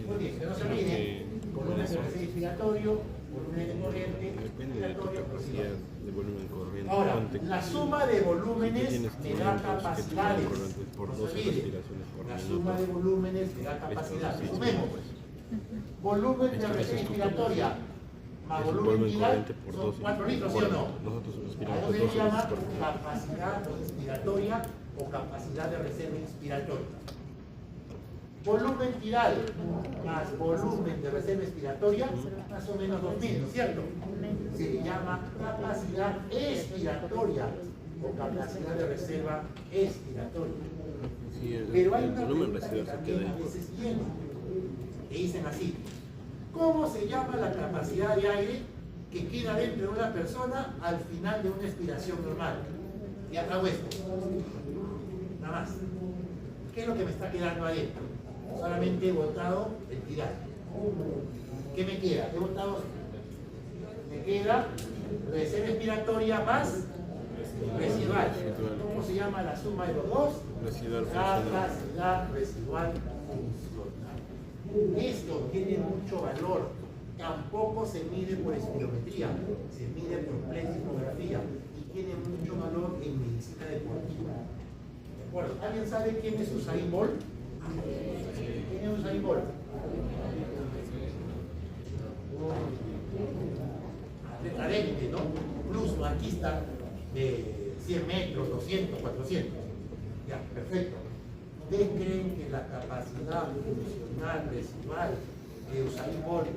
Speaker 1: Muy bien, que no se olviden, volumen de reserva expiratorio, volumen de corriente,
Speaker 3: Depende de tu capacidad de volumen corriente.
Speaker 1: Ahora,
Speaker 3: Ponte
Speaker 1: la
Speaker 3: que
Speaker 1: suma de volúmenes
Speaker 3: tienes
Speaker 1: me da
Speaker 3: 500 que
Speaker 1: capacidades.
Speaker 3: te corriente por
Speaker 1: No se
Speaker 3: 12
Speaker 1: olvide,
Speaker 3: respiraciones por
Speaker 1: la
Speaker 3: minuto.
Speaker 1: suma de volúmenes me da capacidades.
Speaker 3: Esto,
Speaker 1: Sumemos. Volumen de
Speaker 3: Esto es
Speaker 1: reserva
Speaker 3: tu
Speaker 1: expiratoria más
Speaker 3: Es el
Speaker 1: volumen
Speaker 3: volumen
Speaker 1: vital
Speaker 3: corriente por
Speaker 1: son
Speaker 3: 12.
Speaker 1: 4 litros, ¿sí o no?
Speaker 3: Nosotros
Speaker 1: A
Speaker 3: respiramos
Speaker 1: eso se
Speaker 3: 12
Speaker 1: llama
Speaker 3: veces por minuto.
Speaker 1: capacidad inspiratoria o capacidad de reserva inspiratoria. Volumen vital más volumen de reserva expiratoria, más o menos 2000, ¿no es cierto? Se le llama capacidad expiratoria o capacidad de reserva expiratoria.
Speaker 3: Sí,
Speaker 1: Pero hay
Speaker 3: el
Speaker 1: una
Speaker 3: volumen
Speaker 1: pregunta que
Speaker 3: residual se
Speaker 1: también
Speaker 3: queda
Speaker 1: a
Speaker 3: ahí.
Speaker 1: veces viene, que dicen así: ¿cómo se llama la capacidad de aire que queda dentro de una persona al final de una expiración normal? Y hago esto. Nada más. ¿Qué es lo que me está quedando adentro? Solamente he botado entidad. ¿Qué me queda? He botado. Me queda reserva expiratoria más residual. ¿Cómo se llama la suma de los dos?
Speaker 3: Residual funcional.
Speaker 1: Capacidad residual funcional. Esto tiene mucho valor. Tampoco se mide por espirometría, se mide por pletismografía y tiene mucho valor en medicina deportiva. ¿De acuerdo? ¿Alguien sabe quién es Usain Bolt? ¿Quién es Usain Bolt? Atleta de élite, ¿no? Plus marquista de 100 metros, 200, 400. Ya, perfecto. ¿Ustedes creen que la capacidad funcional residual de Usain Bolt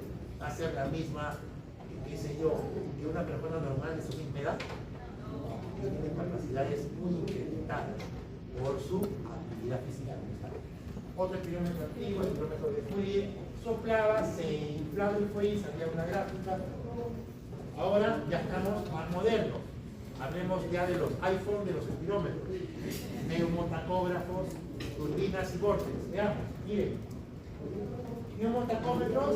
Speaker 1: va a ser la misma, qué sé yo, que una persona normal de su misma edad? Tiene capacidades muy incrementadas por su actividad física. Otro experimento antiguo, el experimento de Fourier, soplaba, se inflaba el fuelle y salía una gráfica. Ahora ya estamos más modernos. Hablemos ya de los iPhone, de los espirómetros, neumotacógrafos, turbinas y vórtices. Veamos, miren. Neumotacómetros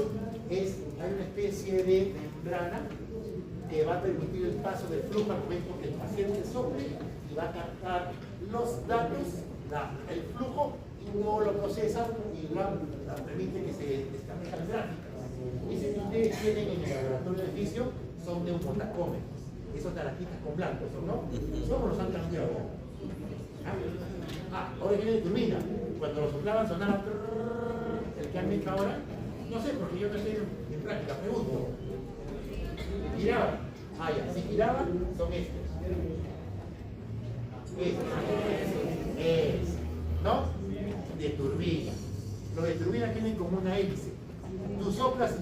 Speaker 1: hay una especie de membrana que va a permitir el paso del flujo al momento que el paciente sople y va a captar los datos, el flujo, y luego lo procesa y permite que se descarguen las gráficas. Ese que ustedes tienen en el laboratorio de fisio son neumotacómetros. Esos taraquitas con blancos, ¿no? ¿Cómo los han cambiado? Ahora viene de turbina. Cuando lo soplaban sonaba el que han hecho ahora. No sé, porque yo no estoy en práctica, pregunto. Miraba, Ah, ya, si giraban, son estos. Es, ¿no? De turbina. Los de turbina tienen como una hélice. Tú soplas y...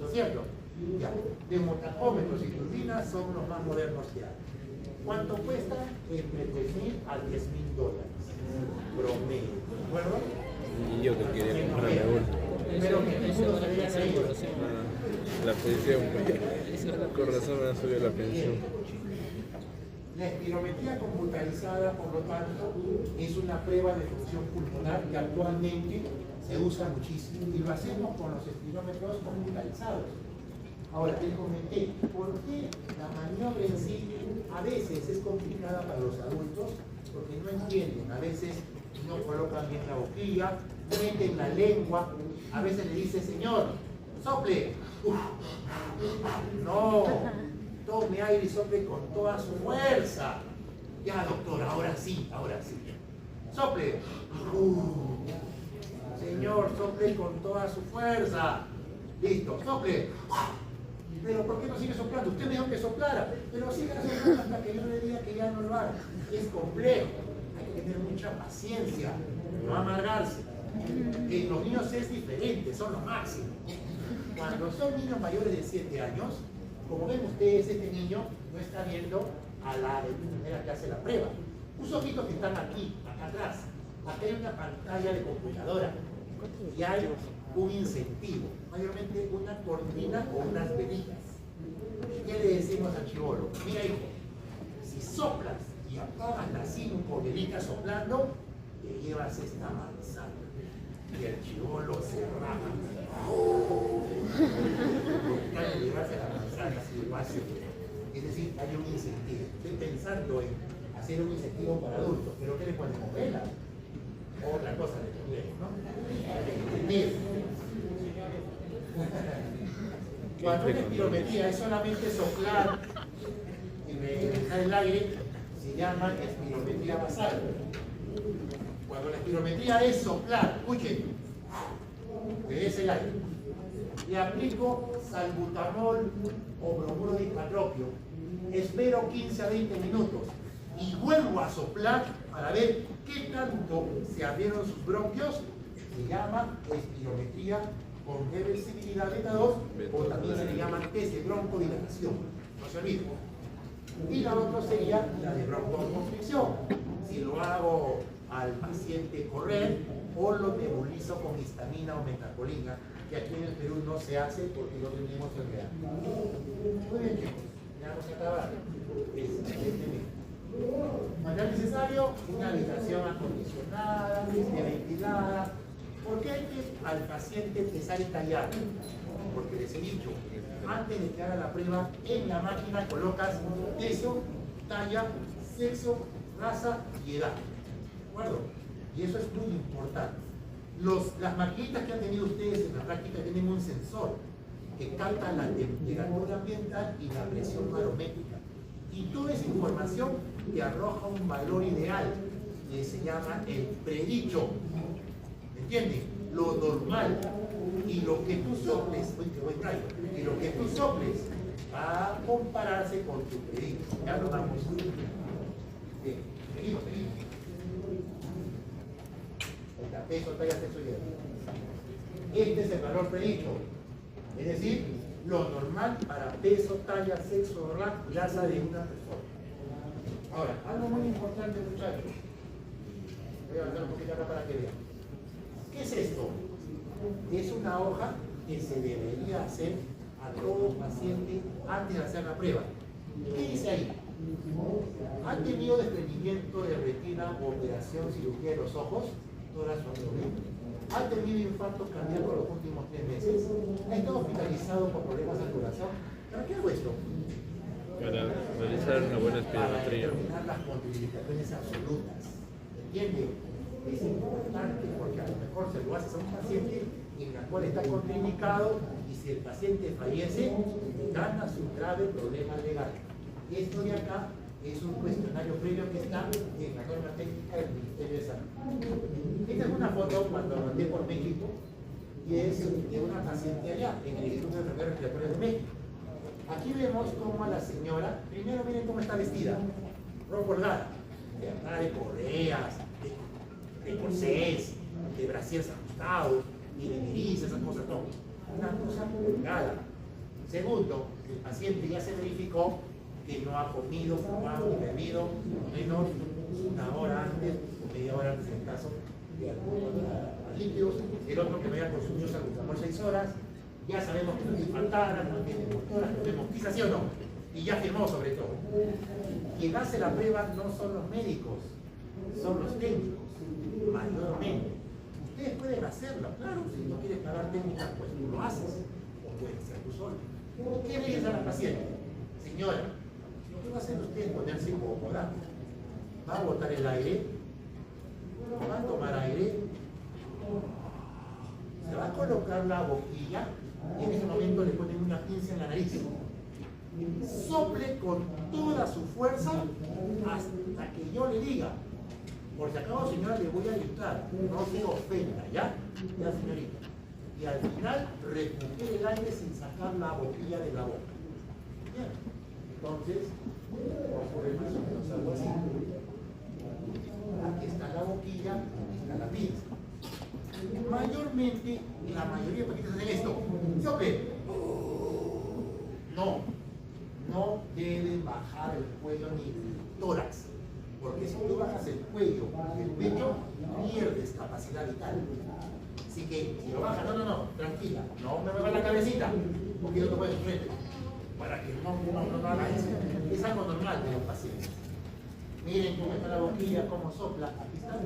Speaker 1: ¿no es cierto? Ya. De motacómetros y turbinas son los más modernos que hay. ¿Cuánto cuesta? Entre $3.000 a $10.000. Promedio. ¿De acuerdo?
Speaker 3: Y yo que quería comprarme uno.
Speaker 1: Pero que el mundo se vea caído.
Speaker 3: La pensión, con razón me ha subido la pensión.
Speaker 1: La espirometría computarizada, por lo tanto, es una prueba de función pulmonar que actualmente se usa muchísimo y lo hacemos con los espirómetros computarizados. Ahora, te comenté, ¿por qué la maniobra en sí a veces es complicada para los adultos? Porque no entienden, a veces no colocan bien la boquilla, meten la lengua, a veces le dice, señor, sople. Uf, no, tome aire y sople con toda su fuerza. Ya, doctor, ahora sí, ahora sí. Sople. Señor, sople con toda su fuerza. Listo, sople. Pero ¿por qué no sigue soplando? Usted me dijo que soplara, pero siga soplando hasta que yo le diga que ya no lo haga. Es complejo, hay que tener mucha paciencia, no amargarse. En los niños es diferente, son los máximos. Cuando son niños mayores de 7 años, como ven ustedes, este niño no está viendo a la enfermera que hace la prueba. Sus ojitos que están aquí, acá atrás. Acá hay una pantalla de computadora y hay un incentivo, mayormente una cortina o unas velitas. ¿Qué le decimos al chibolo? Mira, hijo, si soplas y apagas la 5 velitas soplando, te llevas esta manzana. Y el chibolo se raja. Porque llevarse la manzana así de fácil. Es decir, hay un incentivo. Estoy pensando en hacer un incentivo para adultos, pero ¿qué le ponemos? Vela. Otra cosa le ponemos, ¿no? Entender. Cuando una espirometría es solamente soplar y dejar el aire, se llama espirometría basal. Cuando la espirometría es soplar, escuchen, que es el aire, le aplico salbutamol o bromuro de hipatropio, espero 15 a 20 minutos y vuelvo a soplar para ver qué tanto se abrieron sus bronquios, se llama espirometría con reversibilidad beta 2 o también se le llama test de broncodilatación, no se olviden. Y la otra sería la de broncoconstricción. Si lo hago al paciente correr o lo nebulizo con histamina o metacolina, que aquí en el Perú no se hace porque lo tenemos en real. Muy bien, chicos, ya vamos a acabar. Cuando es necesario, una habitación acondicionada, ventilada. ¿Por qué hay que al paciente empezar a tallar? Porque les he dicho, antes de que haga la prueba, en la máquina colocas peso, talla, sexo, raza y edad. ¿De acuerdo? Y eso es muy importante. Las maquinitas que han tenido ustedes en la práctica tienen un sensor que capta la temperatura ambiental y la presión barométrica. Y toda esa información te arroja un valor ideal que se llama el predicho. ¿Me entiendes? Lo normal. Y lo que tú soples, y lo que tú soples va a compararse con tu predicho. Ya lo vamos a ver. Bien, seguimos. Peso, talla, sexo y edad. Este es el valor predicho. Es decir, lo normal para peso, talla, sexo, raza de una persona. Ahora, algo muy importante, muchachos. Voy a avanzar un poquito acá para que vean. ¿Qué es esto? Es una hoja que se debería hacer a todo paciente antes de hacer la prueba. ¿Qué dice ahí? ¿Han tenido desprendimiento de retina o operación cirugía de los ojos? Toda su vida. ¿Ha tenido infarto cardíaco los últimos 3 meses? ¿Ha estado hospitalizado por problemas del corazón? ¿Para qué hago esto?
Speaker 3: Para realizar una buena
Speaker 1: Para
Speaker 3: espirometría.
Speaker 1: determinar las contraindicaciones absolutas. ¿Entiende? Es importante porque a lo mejor se lo haces a un paciente en el cual está contraindicado y si el paciente fallece, gana su grave problema legal. Esto de acá es un cuestionario previo que está en la norma técnica del Ministerio de Salud. Esta es una foto cuando andé por México y es de una paciente allá, en el Instituto de Enfermedades Respiratorias de México. Aquí vemos cómo a la señora, primero miren cómo está vestida, ropa holgada, de correas, de corsés, de brasieres ajustados, y de nariz, esas cosas no. Una cosa holgada. Segundo, el paciente ya se verificó que no ha comido, fumado ni bebido menos una hora antes o media hora antes en el caso de algunos líquidos. El otro que no haya consumido por 6 horas. Ya sabemos que no tiene faltada, no tiene motora, no tenemos quizás sí o no. Y ya firmó sobre todo. Quien hace la prueba no son los médicos, son los técnicos, mayormente. Ustedes pueden hacerlo, claro, si no quieres pagar técnicas, pues tú lo haces, o puedes hacer tú solo. ¿Qué le dices a la paciente? Señora, lo que va a hacer usted es ponerse cómoda, va a botar el aire, va a tomar aire, se va a colocar la boquilla y en ese momento le ponen una pinza en la nariz. Sople con toda su fuerza hasta que yo le diga. Por si acaso, señora, le voy a dictar, no se ofenda, ¿ya? Ya, señorita. Y al final, recupere el aire sin sacar la boquilla de la boca. Bien. Entonces, vamos a poner más o menos algo así. Aquí está la boquilla, aquí está la pinza. Mayormente, la mayoría de pacientes hacen esto. Sople. No deben bajar el cuello ni el tórax. Porque si tú bajas el cuello y el pecho, pierdes capacidad vital. Así que, si lo bajas, no, tranquila, no me muevas la cabecita, porque no te puedes frente. Para que no haga eso. Es algo normal de los pacientes. Miren cómo está la boquilla, cómo sopla. Aquí está.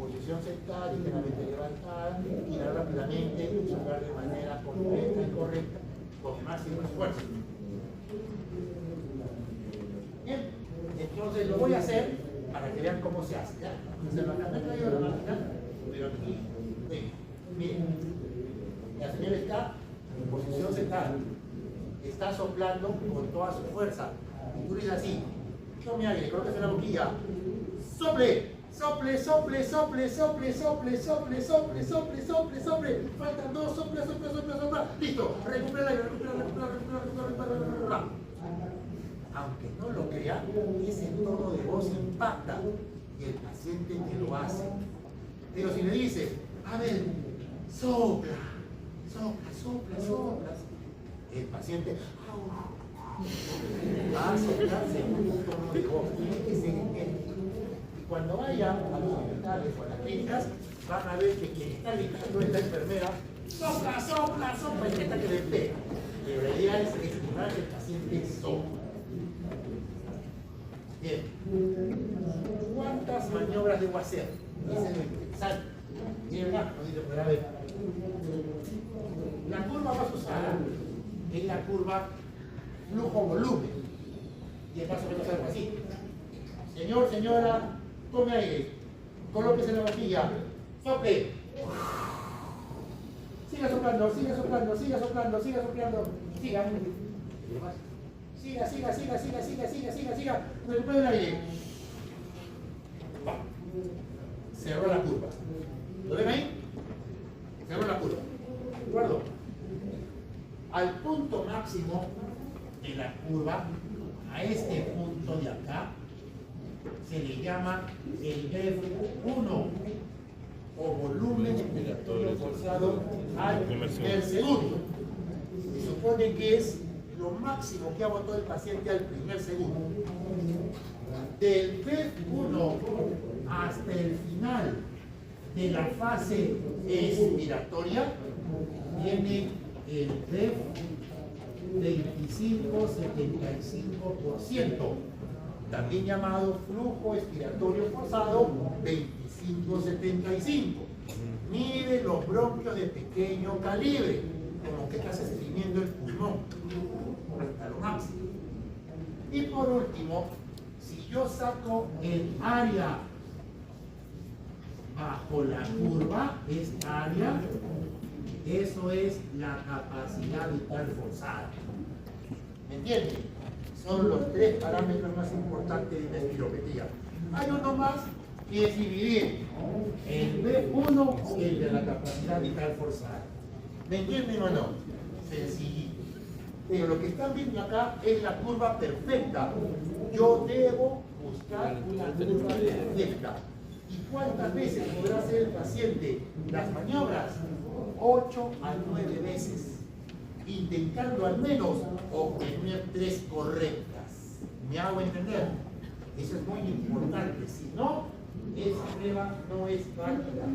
Speaker 1: Posición sentada, ligeramente levantada, girar rápidamente y soplar de manera completa y correcta, con el máximo esfuerzo. Bien, entonces lo voy a hacer para que vean cómo se hace. ¿Ya? Se lo acá, me he traído la máquina, pero aquí, miren, la señora está en posición sentada, está soplando con toda su fuerza. Y tú dices así, tome aire, colóquese la boquilla, sople, sople, sople, sople, sople, sople, sople, sople, sople, sople, sople, faltan 2, sopla, sopla, sopla, sopla, listo, recupera el aire, recupera. Aunque no lo crea, ese tono de voz impacta y el paciente te lo hace. Pero si le dice, a ver, sopla, sopla, sopla, sopla, el paciente va a soplarse en un tono de voz, tiene que ser idéntico. Y cuando vaya a los hospitales o a las clínicas, van a ver que quien está gritando es la enfermera, sopla, sopla, sopla, y esta que le pega. Pero la idea es estimular que el paciente sopla. Bien. ¿Cuántas maniobras debo hacer? Ese es lo interesante. Miren más, no dice por ver. La curva más usada es la curva flujo-volumen. Y es más o menos algo así. Señor, señora, tome aire. Colóquese en la boquilla. Sople. Siga soplando, siga soplando, siga soplando, siga soplando. Siga. Siga, siga, siga, siga, siga, siga, siga, siga. Recupera el aire. Va. Cerró la curva. ¿Lo ven ahí? Cerró la curva. ¿De acuerdo? Al punto máximo de la curva, a este punto de acá, se le llama el BEF1 o volumen expiratorio forzado al primer segundo. Se supone que es lo máximo que ha botado el paciente al primer segundo. Del BEF1 hasta el final de la fase expiratoria viene el BEF 25-75%, también llamado flujo expiratorio forzado 25-75. Mide los bronquios de pequeño calibre, como que estás exprimiendo el pulmón hasta lo máximo. Y por último, si yo saco el área bajo la curva, esta área, eso es la capacidad vital forzada. ¿Me entienden? Son los 3 parámetros más importantes de la espirometría. Hay uno más que es dividir el B1 y el de la capacidad vital forzada. ¿Me entienden o no? Sencillito. Pero lo que están viendo acá es la curva perfecta. Yo debo buscar una curva perfecta. ¿Y cuántas veces podrá hacer el paciente las maniobras? 8 a 9 veces, intentando al menos obtener 3 correctas. ¿Me hago entender? Eso es muy importante. Si no, esa prueba no es válida.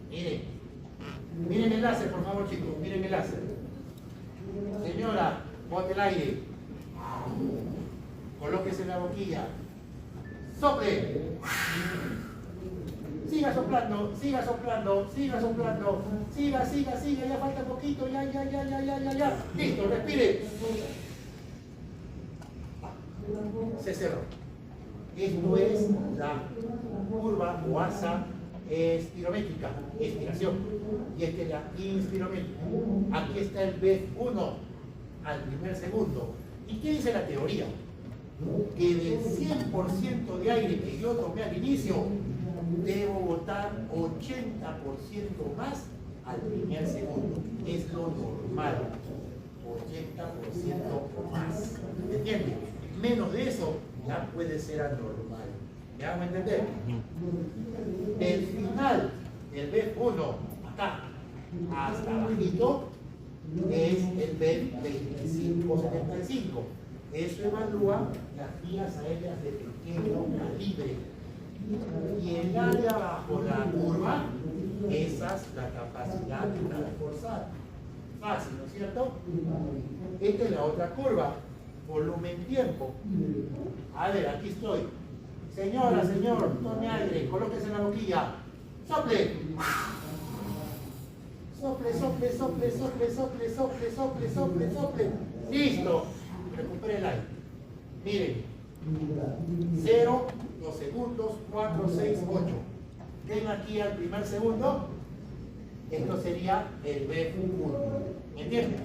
Speaker 1: Miren, miren el láser, por favor, chicos, miren el láser. Señora, bote el aire. Colóquese en la boquilla. Sople. Siga soplando, siga soplando, siga soplando. Siga, ya falta poquito, ya. Listo, respire. Se cerró. Esto es la curva o asa espirométrica, expiración. Y esta es la inspirométrica. Aquí está el B1 al primer segundo. ¿Y qué dice la teoría? Que del 100% de aire que yo tomé al inicio, debo botar 80% más al primer segundo. Es lo normal. 80% más. ¿Me entiendes? Menos de eso ya puede ser anormal. ¿Me hago entender? El final del B1, acá, hasta abajito, es el B2575. Eso evalúa las vías aéreas de pequeño calibre. Y el área bajo la curva, esa es la capacidad de reforzar. Fácil, ¿no es cierto? Esta es la otra curva, volumen-tiempo. A ver, aquí estoy. Señora, señor, tome aire, colóquese en la boquilla. ¡Sople! Sople. ¡Listo! Recupere el aire. Miren. 0, 2 segundos, 4, 6, 8. Ven aquí al primer segundo. Esto sería el B1. ¿Entienden?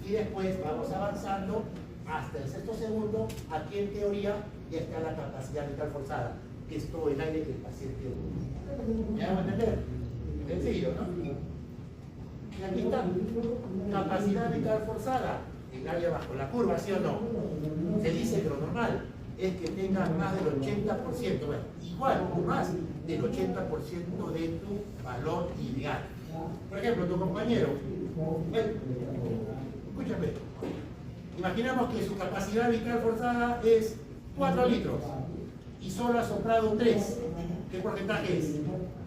Speaker 1: Y después vamos avanzando hasta el sexto segundo. Aquí en teoría ya está la capacidad vital forzada, que es todo el aire que el paciente usa. ¿Me van a entender? Sencillo, ¿no? Y aquí está, capacidad vital forzada, el área bajo la curva, ¿sí o no? Se dice que lo normal es que tengas más del 80%, bueno, igual o más del 80% de tu valor ideal. Por ejemplo, tu compañero, escúchame, imaginamos que su capacidad vital forzada es 4 litros y solo ha soplado 3. ¿Qué porcentaje es?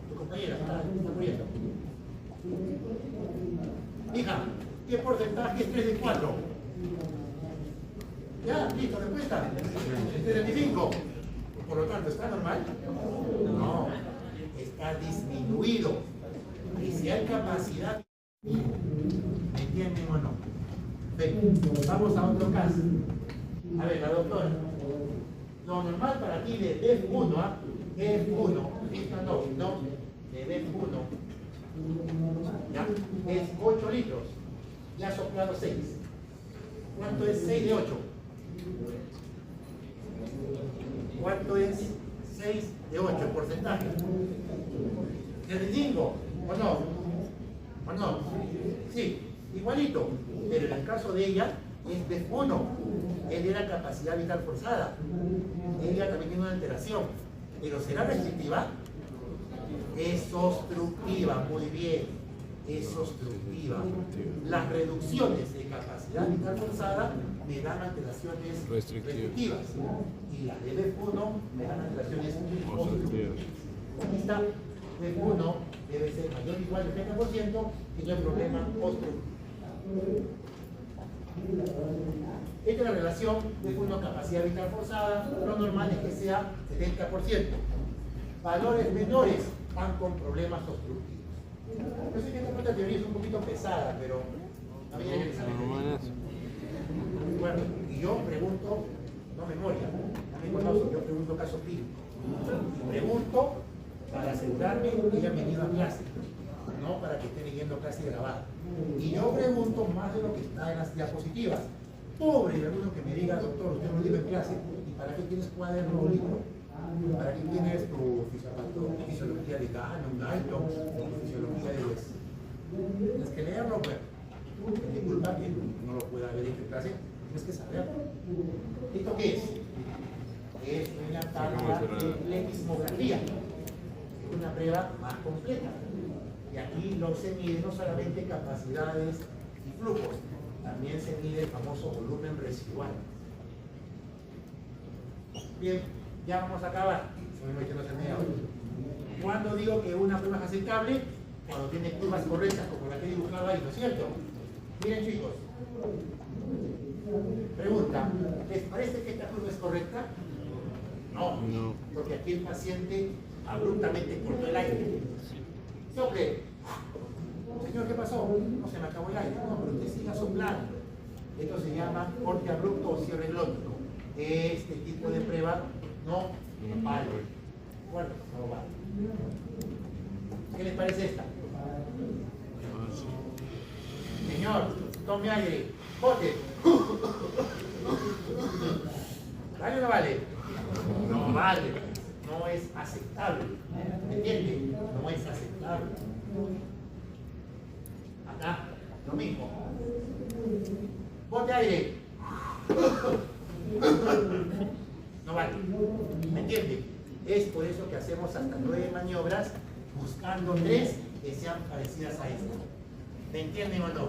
Speaker 1: Tu compañera está muriendo. Hija, ¿qué porcentaje es 3 de 4? Ya, listo, respuesta. 75. Por lo tanto, ¿está normal? No, está disminuido. Y si hay capacidad, ¿me entienden o no? Ven, vamos a otro caso. A ver, la doctora. Lo normal para ti de F1 a F1, esta no, de F1, ¿ya? Es 8 litros. Ya ha soplado 6. ¿Cuánto es 6 de 8? ¿Cuánto es 6 de 8? Porcentaje. ¿35? ¿O no? ¿O no? Sí, igualito. Pero en el caso de ella es de 1. Él era capacidad vital forzada. Ella también tiene una alteración. Pero ¿será restrictiva? Es obstructiva, muy bien. Es obstructiva. Las reducciones de capacidad vital forzada me dan alteraciones restrictivas. Y las de B1 me dan alteraciones obstructivas. Aquí está, B1 debe ser mayor o igual al 30% y no hay problema obstructivo. Esta es la relación de B1 capacidad vital forzada. Lo normal es que sea 70%. Valores menores van con problemas obstructivos. Yo sé que esta teoría es un poquito pesada, pero a mí hay que examen. Bueno, y yo pregunto, no memoria, no me conozco, yo pregunto casos clínicos. Y pregunto para asegurarme que hayan venido a clase, no para que esté leyendo clase grabada. Y yo pregunto más de lo que está en las diapositivas. Pobre de alguno que me diga, doctor, usted no dijo en clase, ¿y para qué tienes cuaderno o libro? ¿Para qué tienes tu fisiología de Gano, Galton, tu fisiología de West? Tienes que leerlo, pues. Disculpa que no lo pueda ver en clase, tienes que saber. ¿Esto qué es? Es una tabla de leximografía, es una prueba más completa. Y aquí se mide no solamente capacidades y flujos, también se mide el famoso volumen residual. Bien, ya vamos a acabar. ¿Cuándo digo que una prueba es aceptable? Cuando tiene curvas correctas, como la que he dibujado ahí, ¿no es cierto? Miren, chicos. Pregunta, ¿les parece que esta curva es correcta? No,
Speaker 4: No.
Speaker 1: porque aquí el paciente abruptamente cortó el aire. Sople. Señor, ¿qué pasó? No, se me acabó el aire. No, pero usted siga soplando. Esto se llama corte abrupto o cierre glótico. Este tipo de prueba no vale. Bueno, no vale. ¿Qué les parece esta? Señor, tome aire. Bote. ¿Vale o no vale? No vale. No es aceptable. ¿Me entiende? No es aceptable. Acá, lo mismo. Bote aire. No vale. ¿Me entiende? Es por eso que hacemos hasta 9 maniobras buscando 3 que sean parecidas a esta. ¿Me entienden o no?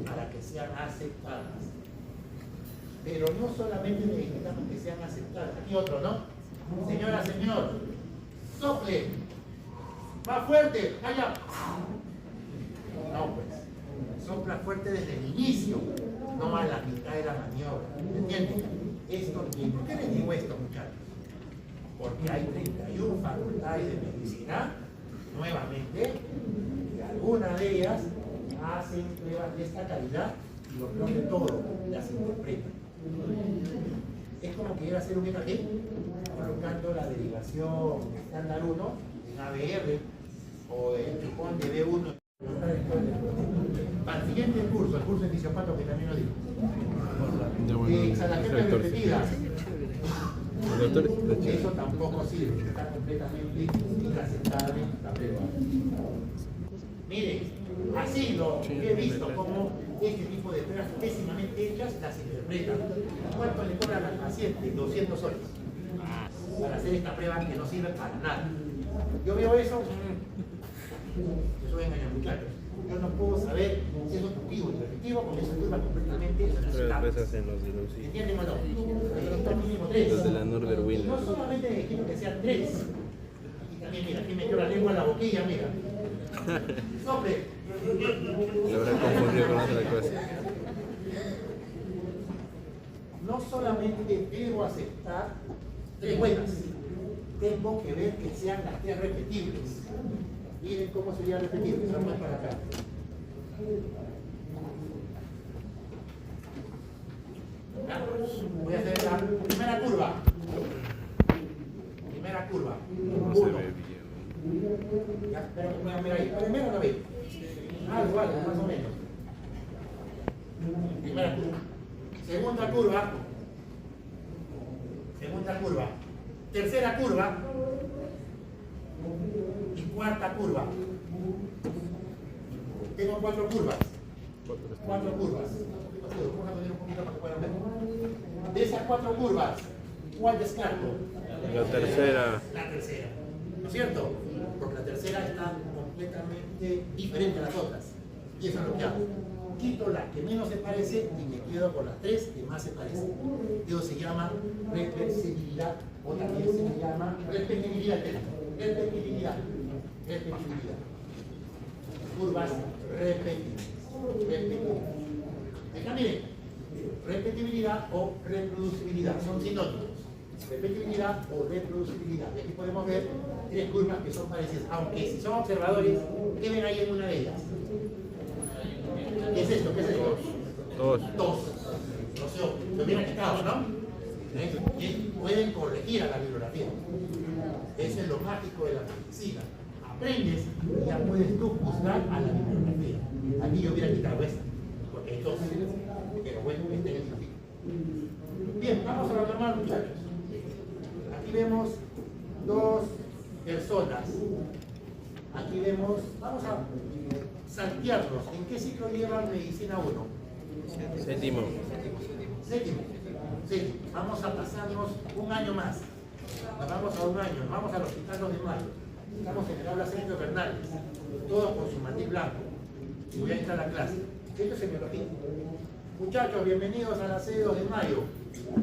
Speaker 1: Para que sean aceptadas. Pero no solamente necesitamos que sean aceptadas. Aquí otro, ¿no? Señora, señor, sople. Más fuerte, allá. No, pues. Sopla fuerte desde el inicio, no a la mitad de la maniobra. ¿Me entienden? Esto, ¿y por qué les digo esto, muchachos? Porque hay 31 facultades de medicina, nuevamente, y algunas de ellas hacen pruebas de esta calidad y lo peor de todo, las interpretan. Es como querer hacer un EKG colocando la derivación estándar 1 en ABR o el chupón de B1. Para el siguiente curso, el curso de fisiopato que también lo digo. Exhalaciones repetidas. Eso tampoco sirve, está completamente inaceptable la prueba. Miren, así lo he visto como este tipo de pruebas pésimamente hechas las interpretan. ¿Cuánto le cobran al paciente? 200 soles para hacer esta prueba que no sirve para nada. Yo veo eso, eso es engañar, muchachos. Yo no puedo saber si es objetivo o efectivo con esa curva completamente
Speaker 3: Tres veces en los de Lucy.
Speaker 1: ¿Entienden o no? Necesito mínimo 3.
Speaker 3: Los de la Norbert Wiener.
Speaker 1: No solamente necesito que sean 3. Aquí también, mira, aquí metió la lengua en la boquilla, mira. ¡Sople!
Speaker 3: Lo habrá confundido con otra cosa.
Speaker 1: No solamente debo aceptar 3 buenas, tengo que ver que sean las 3 repetibles. Miren cómo sería repetible, son más para acá. Voy a hacer la primera curva. Primera curva.
Speaker 3: No se
Speaker 1: 1.
Speaker 3: ve bien.
Speaker 1: Ya, pero mira ahí. Primero la ve. Algo, más o menos. Primera curva. Segunda curva. Segunda curva. Tercera curva. Y cuarta curva. Tengo 4 curvas. 4 curvas. Vamos a poner un poquito para que puedan ver. De esas 4 curvas, ¿cuál descarto?
Speaker 3: La tercera.
Speaker 1: La tercera. ¿No es cierto? Porque la tercera está completamente diferente a las otras. Y eso es lo que hago. Quito la que menos se parece y me quedo con las 3 que más se parecen. Eso se llama reversibilidad o también se le llama repetibilidad. Repetibilidad. Repetibilidad. Curvas repetibles. Repetibles. Acá miren, repetibilidad o reproducibilidad son sinónimos. Repetibilidad o reproducibilidad. Y aquí podemos ver 3 curvas que son parecidas, aunque si son observadores, ¿qué ven ahí en una de ellas? ¿Qué es esto? ¿Qué es esto?
Speaker 3: 2.
Speaker 1: 2. No sé, lo hubieran quitado, ¿no? Y pueden corregir a la bibliografía. Eso es lo mágico de la medicina. Aprendes y ya puedes tú juzgar a la bibliografía. Aquí yo hubiera quitado esta, porque hay 2. Pero bueno, este es el desafío. Bien, vamos a lo normal, muchachos. Aquí vemos 2 personas. Aquí vemos, vamos a saltar replantearnos en qué ciclo lleva medicina 1.
Speaker 3: Séptimo.
Speaker 1: Séptimo. Vamos a pasarnos un año más. Nos vamos a un año, nos vamos al Hospital 2 de Mayo. Estamos en el aula Sergio Bernales, todos con su matiz blanco. Y voy a entrar a la clase. Esto es semiología. Muchachos, bienvenidos a la sede 2 de Mayo.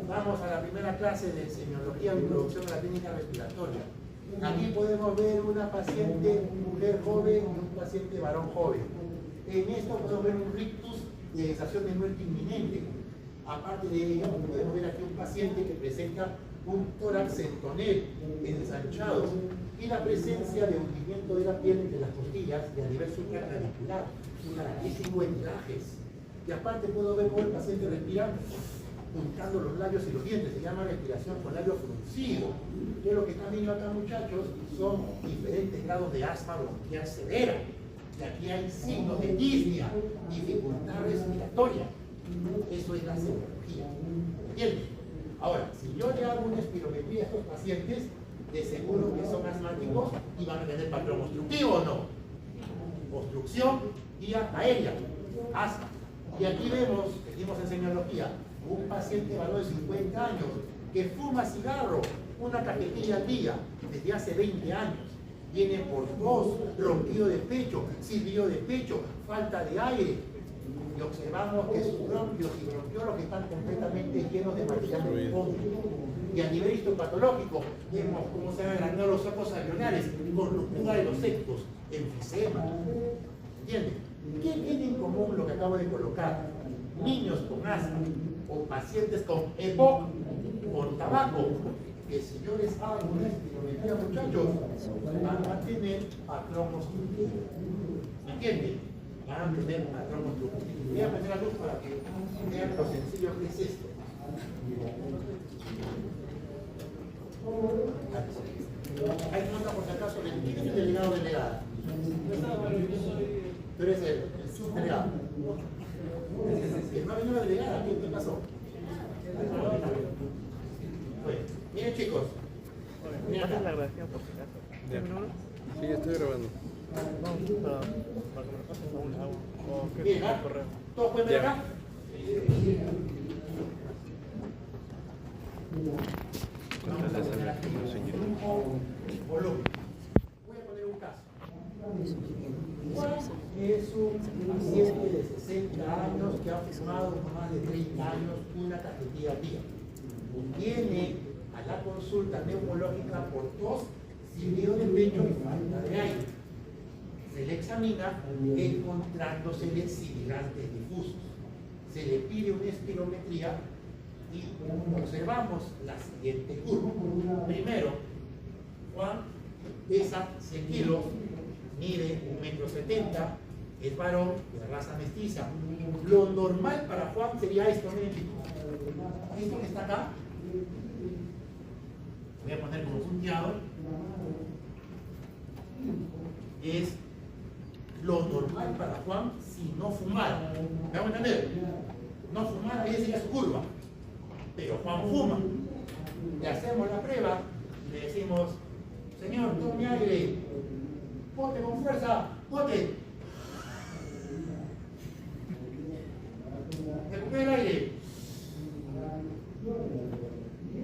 Speaker 1: Vamos a la primera clase de semiología e introducción a la técnica respiratoria. Aquí podemos ver una paciente mujer joven y un paciente varón joven. En esto podemos ver un rictus de sensación de muerte inminente. Aparte de ello, podemos ver aquí un paciente que presenta un tórax centonel ensanchado y la presencia de hundimiento de la piel entre las costillas y a nivel supraclavicular, característico en trajes. Y aparte puedo ver cómo el paciente respira juntando los labios y los dientes, se llama respiración con labio fruncido. Yo lo que están viendo acá, muchachos, son diferentes grados de asma bronquial severa. Y aquí hay signos de disnea, dificultad respiratoria. Eso es la semiología. ¿Entiendes? Ahora, si yo le hago una espirometría a estos pacientes, de seguro que son asmáticos y van a tener patrón obstructivo o no. Obstrucción vía aérea, asma. Y aquí vemos, que vimos en semiología, un paciente varón de 50 años que fuma cigarro, una cajetilla al día, desde hace 20 años. Viene por tos, ronquido de pecho, silbido de pecho, falta de aire. Y observamos que sus bronquios y bronquiolos están completamente llenos de material de hipócrito. Y a nivel histopatológico, vemos cómo se han agrandado los sacos alveolares, con ruptura de los septos, enfisema. ¿Entienden? ¿Qué tiene en común lo que acabo de colocar? Niños con asma o pacientes con EPOC, con tabaco, que si yo les hago una espirometría, muchachos, van a tener patrón obstructivo. ¿Me entienden? Van a tener patrón obstructivo. Voy a prender la luz para que vean lo sencillo que es esto. Hay nota por si acaso, ¿quién es el delegado o delegada? Tú eres el subdelegado. No ha venido la delegada, ¿qué pasó? Bueno, miren chicos. Miren acá.
Speaker 3: Ya. Sí, ya estoy grabando.
Speaker 1: Bien, ¿ah? ¿Todos pueden ver acá? Vamos a poner aquí volumen. Voy a poner un caso. Juan es un paciente de 60 años que ha fumado por más de 30 años una cajetilla al día. Viene a la consulta neumológica por tos, silbido de pecho y falta de aire. Se le examina encontrándosele sibilantes difusos. Se le pide una espirometría y observamos la siguiente curva. Primero, Juan pesa 100 kilos, mide 1,70 m, es varón de raza mestiza. Lo normal para Juan sería esto, miren chicos. Esto que está acá, voy a poner como punteado, es lo normal para Juan si no fumara. ¿Me hago entender? No fumara, esa sería su curva. Pero Juan fuma. Le hacemos la prueba, le decimos, señor, tome aire, bote con fuerza, bote. Recupera el aire.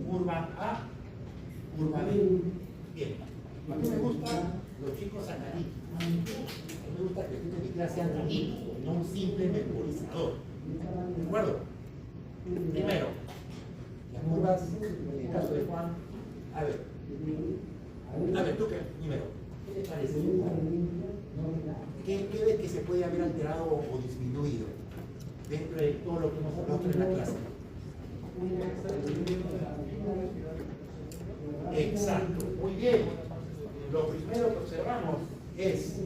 Speaker 1: Curva A, curva B. Bien. A mí me gustan los chicos analíticos. A mí me gusta que el de clase analítico, no un simple memorizador. ¿De acuerdo? Primero, las curvas, en el caso de Juan, a ver, tú qué, primero, ¿qué te parece? ¿Qué ves que se puede haber alterado o disminuido dentro de todo lo que hemos hablado en la clase? Exacto, muy bien. Lo primero que observamos es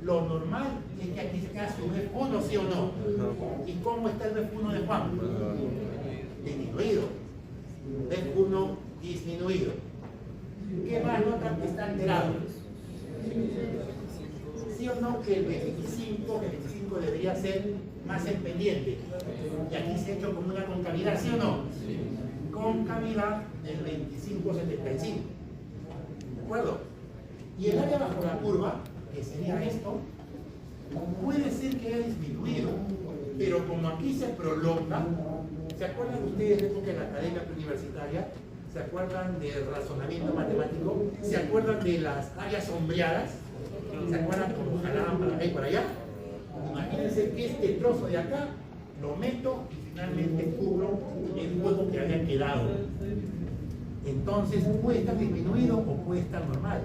Speaker 1: lo normal es que aquí se casi un F1, ¿sí o no? ¿Y cómo está el F1 de Juan? Disminuido. F1 disminuido. ¿Qué más notan que está alterado? ¿Sí o no que el 25 debería ser más en pendiente? Y aquí se ha hecho como una concavidad, ¿sí o no? Concavidad del 25-75. ¿De acuerdo? Y el área bajo la curva, que sería esto, puede ser que haya disminuido, pero como aquí se prolonga, ¿se acuerdan ustedes de época de la academia universitaria? ¿Se acuerdan del razonamiento matemático? ¿Se acuerdan de las áreas sombreadas? ¿Se acuerdan cómo jalaban para acá y para allá? Imagínense que este trozo de acá lo meto y finalmente cubro el hueco que había quedado. Entonces puede estar disminuido o puede estar normal.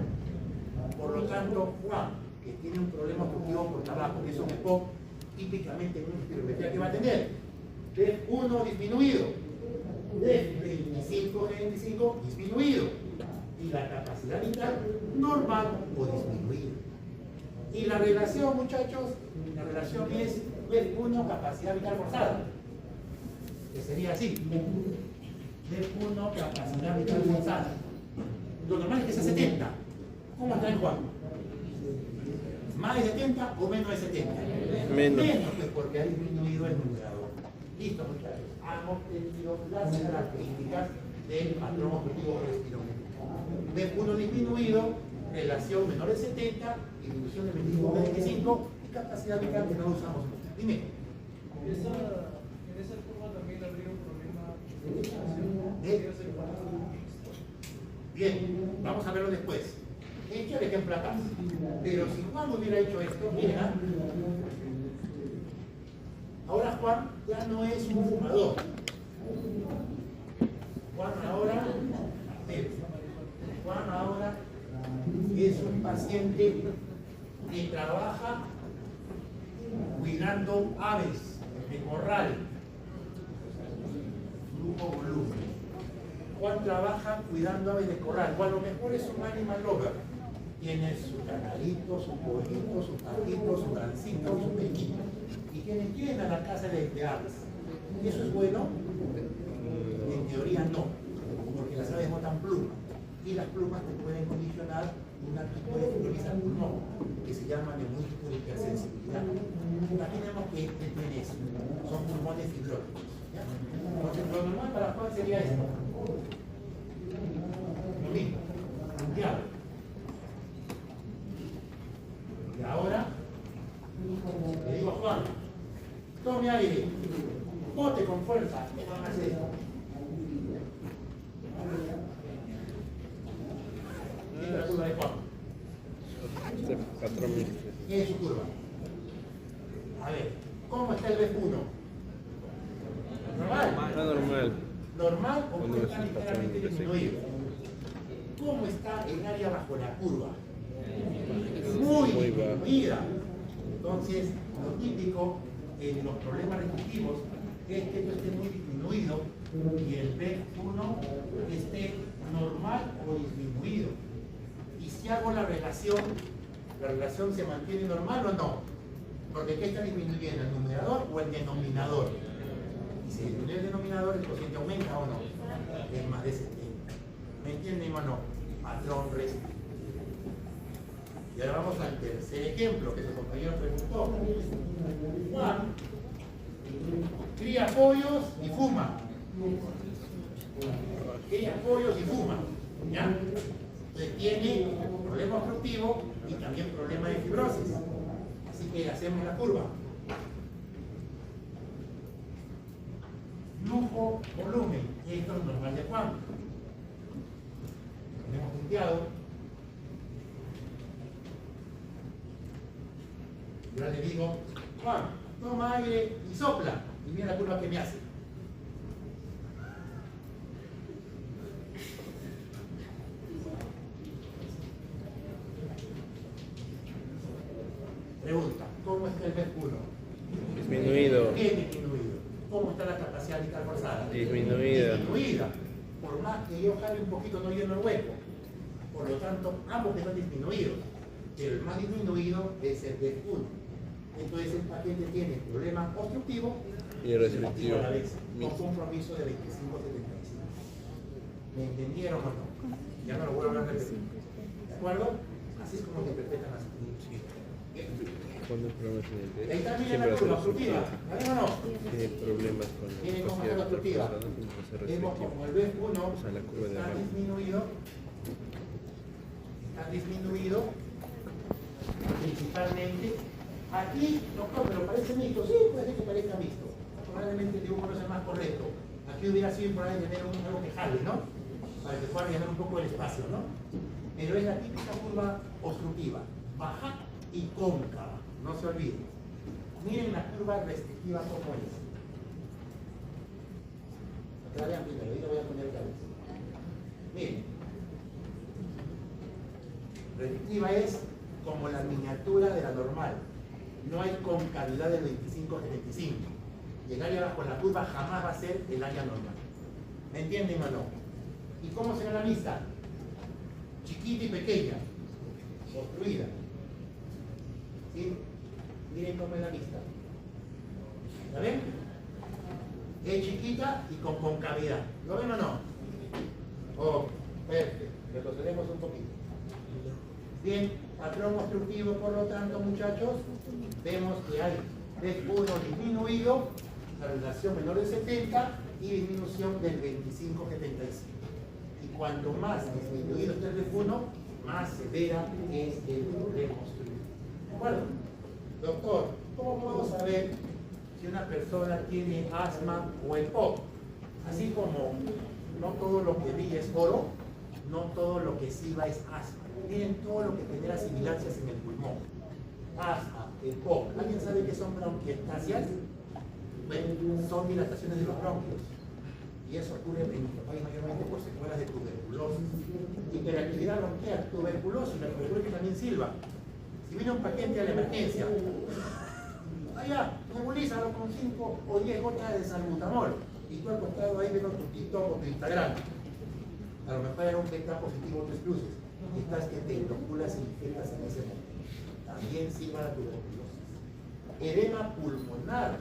Speaker 1: Por lo tanto, Juan, que tiene un problema obstructivo por tabaco, que es un EPOC, típicamente en una espirometría que va a tener D1 disminuido, D25 disminuido y la capacidad vital normal o disminuida. Y la relación, muchachos, la relación es D1 capacidad vital forzada, que sería así: D1 capacidad vital forzada. Lo normal es que sea 70. ¿Cómo está en Juan? ¿Más de 70 o menos de 70?
Speaker 3: Menos.
Speaker 1: Pues porque ha disminuido el numerador. Listo, muchachos. Hemos tenido las características del patrón objetivo respirométrico. D1 disminuido, relación menor de 70, disminución de 25 de 25 y capacidad vital que no usamos mucho. Dime.
Speaker 2: En esa curva también habría un problema de
Speaker 1: Bien, vamos a verlo después. He hecho el ejemplo acá. Pero si Juan hubiera hecho esto, miren, ¿ah? Ahora Juan ya no es un fumador. Juan ahora es un paciente que trabaja cuidando aves de corral. Flujo volumen. Juan trabaja cuidando aves de corral. O a lo mejor es un animal lover. Tiene su canarito, su pollito, su patito, su gansito, su pequeño. Y quieren a la casa de aves. ¿Y eso es bueno? En teoría no, porque las aves botan plumas. Y las plumas te pueden condicionar un tipo de fibrosis al pulmón, que se llama neumonía por hipersensibilidad. Imaginemos que tienen eso. Son pulmones fibróticos. ¿Ya? Entonces, lo normal para Juan sería esto. Lo mismo, limpiado. Y ahora, le digo a Juan, tome aire, bote con fuerza, y Juan hace esto. Esta es la curva de Juan.
Speaker 3: Este patrón mixto.
Speaker 1: ¿Qué es su curva? A ver, ¿cómo está el B1? ¿Normal?
Speaker 3: Está normal.
Speaker 1: ¿Normal o
Speaker 3: Cuando
Speaker 1: puede
Speaker 3: ves
Speaker 1: estar
Speaker 3: el patrón
Speaker 1: ligeramente
Speaker 3: de
Speaker 1: disminuido? ¿Cómo está el área bajo la curva? Muy disminuida. Entonces, lo típico en los problemas restrictivos es que esto esté muy disminuido y el B1 esté normal o disminuido. Y si hago la relación se mantiene normal o no. Porque ¿qué está disminuyendo? ¿El numerador o el denominador? Y si disminuye el denominador, el cociente aumenta o no. Es más de 70. ¿Me entienden o no? Patrón restrictivo. Y ahora vamos al tercer ejemplo que su compañero preguntó. Juan cría pollos y fuma. Cría pollos y fuma. ¿Ya? Entonces tiene problema obstructivo y también problema de fibrosis. Así que hacemos la curva. Flujo, volumen. Y esto es normal de Juan. Lo hemos punteado. Y ahora le digo, Juan, toma aire y sopla. Y mira la curva que me hace. Pregunta, ¿cómo está el B1?
Speaker 3: Disminuido.
Speaker 1: ¿Qué disminuido? ¿Cómo está la capacidad vital forzada?
Speaker 3: Disminuida.
Speaker 1: Disminuida. Por más que yo jale un poquito, no lleno el hueco. Por lo tanto, ambos están disminuidos. Pero el más disminuido es el B1. Entonces el paciente tiene problema obstructivo
Speaker 3: Y restrictivo.
Speaker 1: a la vez, con
Speaker 3: Mixto.
Speaker 1: compromiso de 25-75. ¿Me entendieron o no? Ya no lo vuelvo a hablar de ¿de acuerdo? Así es como se interpretan las
Speaker 3: Cuando el problema tiene el
Speaker 1: Ahí está, miren
Speaker 3: siempre
Speaker 1: la
Speaker 3: va a ser
Speaker 1: curva obstructiva.
Speaker 3: obstructivo.
Speaker 1: ¿La ven o no?
Speaker 3: Tiene problemas con la
Speaker 1: Miren cómo está
Speaker 3: capacidad
Speaker 1: la obstructiva.
Speaker 3: forzada, siempre va a ser
Speaker 1: Vemos
Speaker 3: restrictivo.
Speaker 1: como el B1
Speaker 3: O sea, la curva de
Speaker 1: está
Speaker 3: abajo.
Speaker 1: disminuido, principalmente Aquí, doctor, pero parece mixto. Sí, puede ser que parezca mixto. Probablemente el dibujo no sea más correcto. Aquí hubiera sido importante tener algo que jale, ¿no? Para que pueda rellenar un poco el espacio, ¿no? Pero es la típica curva obstructiva, baja y cóncava, no se olviden. Miren la curva restrictiva como es. La vean primero, ahorita voy a poner cabeza. Miren. Restrictiva es como la miniatura de la normal. No hay concavidad del 25-75. Y el área bajo la curva jamás va a ser el área normal. ¿Me entienden o no? ¿Y cómo será la mixta? Chiquita y pequeña, obstruida. ¿Sí? Miren cómo es la mixta. ¿La ven? Es chiquita y con concavidad. ¿Lo ven o no? Oh, perfecto. Retrocedemos un poquito. Bien, patrón obstructivo, por lo tanto, muchachos, vemos que hay DEF1 disminuido, la relación menor de 70 y disminución del 25-75. Y cuanto más disminuido esté el DEF1, más severa es el problema obstructivo. ¿De acuerdo? Doctor, ¿cómo puedo saber si una persona tiene asma o EPOC? Así como no todo lo que brilla es oro, no todo lo que silba es asma. Miren todo lo que genera sibilancias en el pulmón. Asma, EPOC. ¿Alguien sabe qué son bronquiectasias? Bueno, son dilataciones de los bronquios. Y eso ocurre en nuestro país mayormente por secuelas de tuberculosis. Hiperactividad bronquial, tuberculosis, la tuberculosis también silba. Si viene un paciente a la emergencia, allá, nebulízalo con 5 o 10 gotas de salbutamol. Y tú acostado ahí viendo tu TikTok o tu Instagram. A lo mejor era un beta positivo 3 cruces. Y estás que te inoculas y infectas en ese momento. También silba la tuberculosis. Edema pulmonar.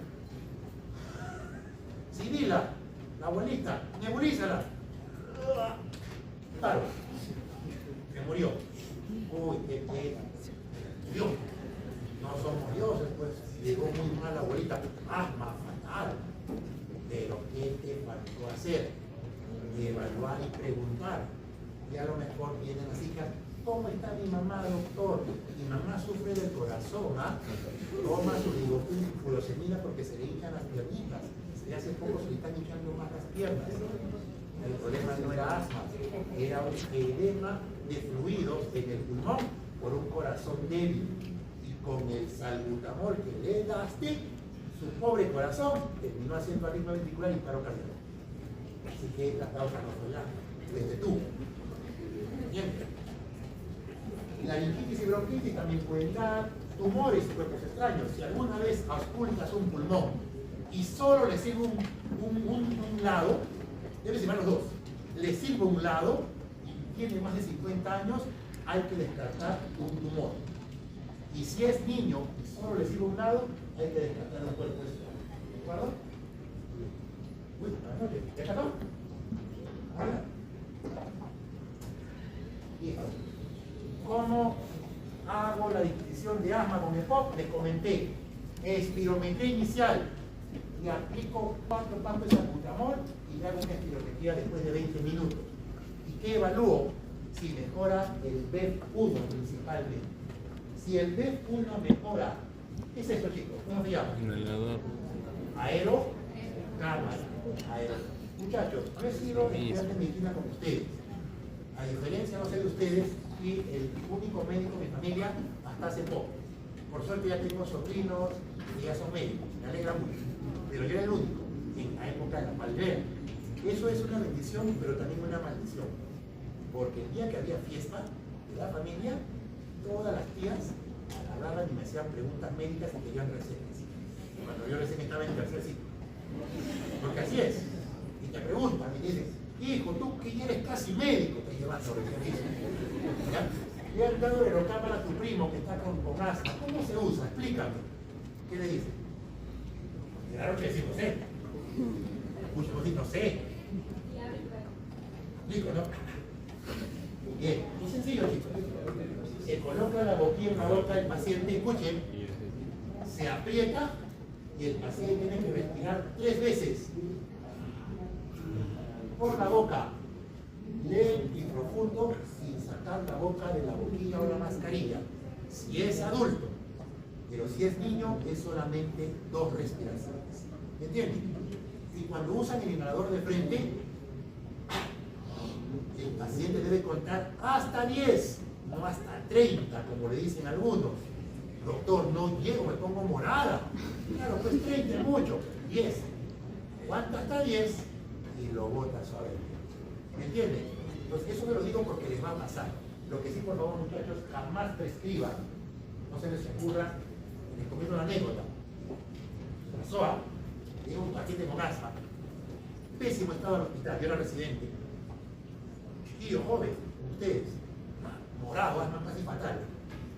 Speaker 1: Sibila, la abuelita, nebulízala. Claro, se murió. Uy, qué pena. Dios, no somos dioses, pues llegó muy mal la abuelita. Asma fatal. Pero ¿qué te faltó hacer? Evaluar y preguntar. Y a lo mejor vienen las hijas, ¿cómo está mi mamá, doctor? Mi mamá sufre del corazón, ¿ah? Toma su ligofil y furosemida porque se le hinchan las piernitas. Y hace poco se le están hinchando más las piernas. El problema no era asma, era un edema de fluidos en el pulmón por un corazón débil. Y con el salbutamol que le daste, su pobre corazón terminó haciendo arritmia ventricular y paro cardíaco. Así que la causa no fue la, desde tú. Bien. La laringitis y bronquitis también pueden dar tumores y cuerpos extraños. Si alguna vez auscultas un pulmón y solo le sirve un lado, debes llevar los dos. Le sirve un lado y tiene más de 50 años, hay que descartar un tumor. Y si es niño y solo le sirve un lado, hay que descartar un cuerpo extraño. ¿De acuerdo? Uy, buenas noches. ¿Ya está todo? Ahora. Listo. ¿Cómo hago la distinción de asma con EPOC? Les comenté. Espirometría inicial. Y aplico 4 pastos de salbutamol y hago una espirometría después de 20 minutos. ¿Y qué evalúo? Si mejora el BEF1 principalmente. Si el BEF1 mejora, ¿qué es esto, chicos? ¿Cómo se llama?
Speaker 4: Inhalador.
Speaker 1: Aerocámara. Muchachos, yo he sido estudiante de medicina con ustedes. A diferencia, no sé de ustedes, fui el único médico de mi familia hasta hace poco. Por suerte ya tengo sobrinos que ya son médicos, me alegra mucho. Pero yo era el único en la época de la palmera. Eso es una bendición, pero también una maldición. Porque el día que había fiesta de la familia, todas las tías agarraban y me hacían preguntas médicas y querían recetas. Cuando yo recién estaba en el tercer ciclo. Porque así es. Y te preguntan y dices, hijo, tú que ya eres casi médico, te llevas sobre el ¿ya? Le han dado aerocámara a tu primo que está con asma. ¿Cómo se usa? Explícame. ¿Qué le dice? Claro que sí, no sé. Muchos dicen, no sé. Explico, ¿no? Bien, muy sencillo, chicos. Se coloca la boquilla en la boca del paciente, escuchen, se aprieta y el paciente tiene que respirar 3 veces por la boca, lento y profundo, sin sacar la boca de la boquilla o la mascarilla. Si es adulto Pero si es niño, es solamente 2 respiraciones. ¿Me entienden? Y cuando usan el inhalador de frente, el paciente debe contar hasta 10, no hasta 30, como le dicen algunos. Doctor, no llego, me pongo morada. Claro, pues 30 es mucho. 10. Aguanta hasta 10 y lo bota suavemente. ¿Me entienden? Entonces, eso me lo digo porque les va a pasar. Lo que sí, por favor, muchachos, jamás prescriban. No se les ocurra. Les comento una anécdota. La SOA, llegó un paciente con asma. Pésimo estado al hospital, yo era residente. Chiquillo, joven, ustedes, morado, asma casi fatal.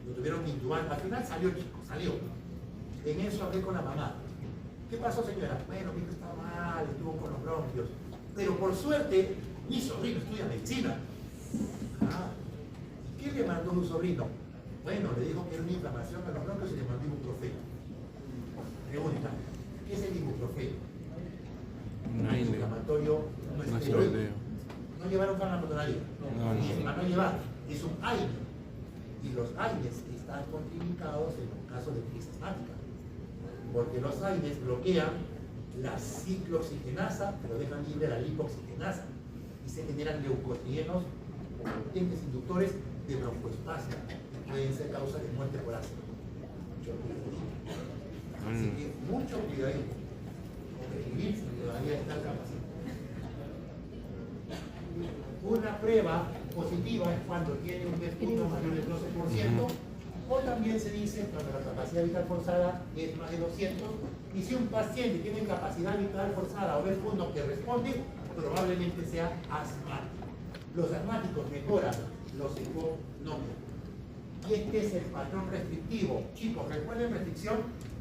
Speaker 1: Lo tuvieron que intubar. Al final salió el chico, salió. En eso hablé con la mamá. ¿Qué pasó, señora? Bueno, mi hijo estaba mal, estuvo con los bronquios. Pero por suerte, mi sobrino estudia medicina. Ah, ¿y qué le mandó su sobrino? Bueno, le dijo que era una inflamación de los bronquios y le mandó ibuprofeno. Pregunta, ¿qué es el ibuprofeno? Un inflamatorio no esteroide. No llevaron farmacoterapia. No llevar. Es un AINE. Y los AINES están contraindicados en los casos de crisis asmática. Porque los AINES bloquean la ciclooxigenasa, pero dejan libre la lipoxigenasa. Y se generan leucotrienos como potentes inductores de broncoespasmo. Pueden ser causa de muerte por asma. Mucho cuidadito. Así que mucho cuidadito. Con escribir sin todavía estar capacitado. Una prueba positiva es cuando tiene un descuido mayor del 12%, o también se dice cuando la capacidad vital forzada es más de 200, y si un paciente tiene capacidad vital forzada o descuido que responde, probablemente sea asmático. Los asmáticos mejoran, los ECO no. Y este es el patrón restrictivo. Chicos, recuerden restricción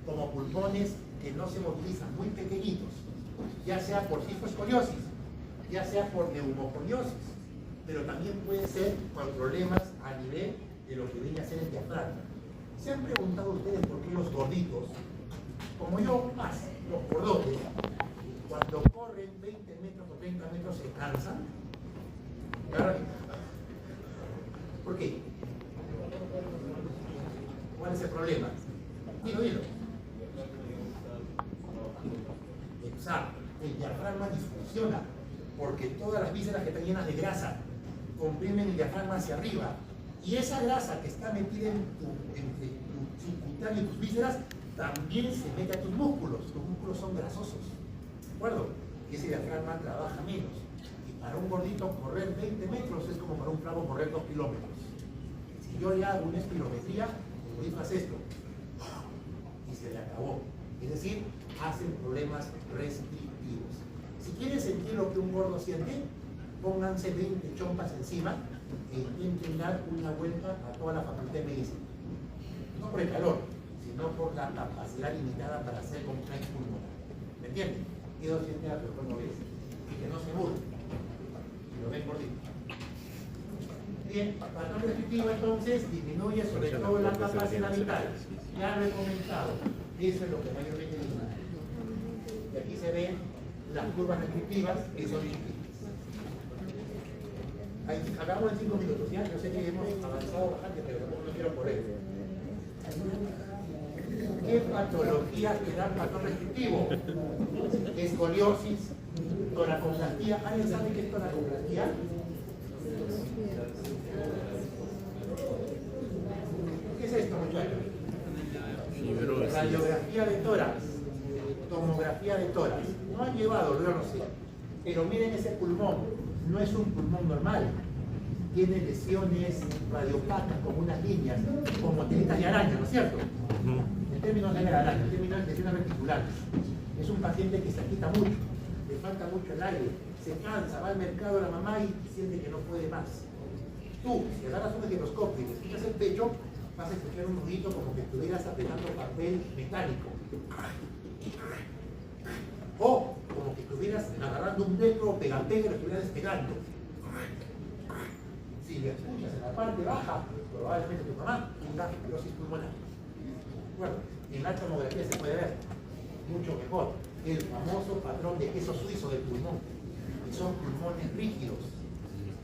Speaker 1: como pulmones que no se movilizan, muy pequeñitos, ya sea por cifoescoliosis, ya sea por neumoconiosis, pero también puede ser por problemas a nivel de lo que viene a ser el diafragma. ¿Se han preguntado ustedes por qué los gorditos, como yo más, los gordotes, cuando corren 20 metros o 30 metros se cansan? ¿Por qué? ¿Cuál es el problema? Dilo. Exacto. El diafragma disfunciona porque todas las vísceras que están llenas de grasa comprimen el diafragma hacia arriba. Y esa grasa que está metida entre tu subcutáneo y tus vísceras también se mete a tus músculos. Tus músculos son grasosos. ¿De acuerdo? Y ese diafragma trabaja menos. Y para un gordito correr 20 metros es como para un clavo correr 2 kilómetros. Si yo le hago una espirometría, el gordito hace esto. Y se le acabó. Es decir, hacen problemas restrictivos. Si quieren sentir lo que un gordo siente, pónganse 20 chompas encima e intenten dar una vuelta a toda la facultad de medicina. No por el calor, sino por la capacidad limitada para hacer contracción pulmonar. ¿Me entienden? Y 200 a lo no ves. Y que no se burle. Y lo ven gordito. Bien, patrón restrictivo entonces disminuye sobre todo la capacidad vital. Ya lo he comentado. Eso es lo que mayormente disminuye. Y aquí se ven las curvas restrictivas que son distintas. Acabamos en 5 minutos, ¿ya? Yo sé que hemos avanzado bastante, pero no quiero correr. ¿Qué patologías te dan patrón restrictivo? Escoliosis, toracoplastía. ¿Alguien sabe qué es toracoplastía? ¿Qué es esto, muchachos? Radiografía de tórax, tomografía de tórax. No han llevado, yo no sé. Pero miren ese pulmón, no es un pulmón normal. Tiene lesiones radiopacas, como unas líneas, como tiritas de araña, ¿no es cierto? En términos de araña, en términos de lesiones reticulares. Es un paciente que se agita mucho, le falta mucho el aire, se cansa, va al mercado la mamá y siente que no puede más. Tú, si agarras un estetoscopio y le escuchas el pecho, vas a escuchar un ruido como que estuvieras apretando papel metálico. O como que estuvieras agarrando un metro o pegapega y lo estuvieras despegando. Si le escuchas en la parte baja, probablemente tu mamá tenga fibrosis pulmonar. Bueno, en la tomografía se puede ver mucho mejor el famoso patrón de queso suizo del pulmón, que son pulmones rígidos.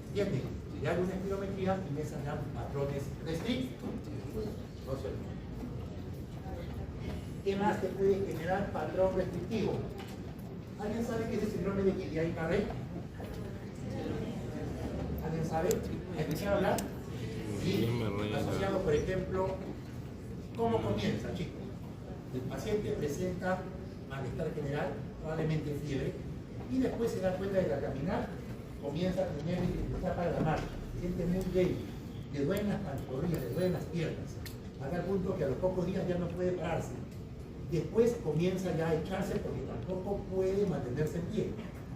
Speaker 1: ¿Entienden? Si le hago una espirometría y me saldrán patrones restrictos. No se olviden. ¿Qué más te puede generar patrón restrictivo? ¿Alguien sabe qué es el síndrome de Guillain-Barré? ¿Alguien sabe? ¿Escuchado hablar? Sí. Asociado, por ejemplo, ¿cómo comienza, chicos? El paciente presenta malestar general, probablemente fiebre, y después se da cuenta de la caminar, comienza a tener dificultad para la marcha, se siente muy débil, le duelen las pantorrillas, le duelen las piernas, a tal punto que a los pocos días ya no puede pararse. Después comienza ya a echarse porque tampoco puede mantenerse en pie.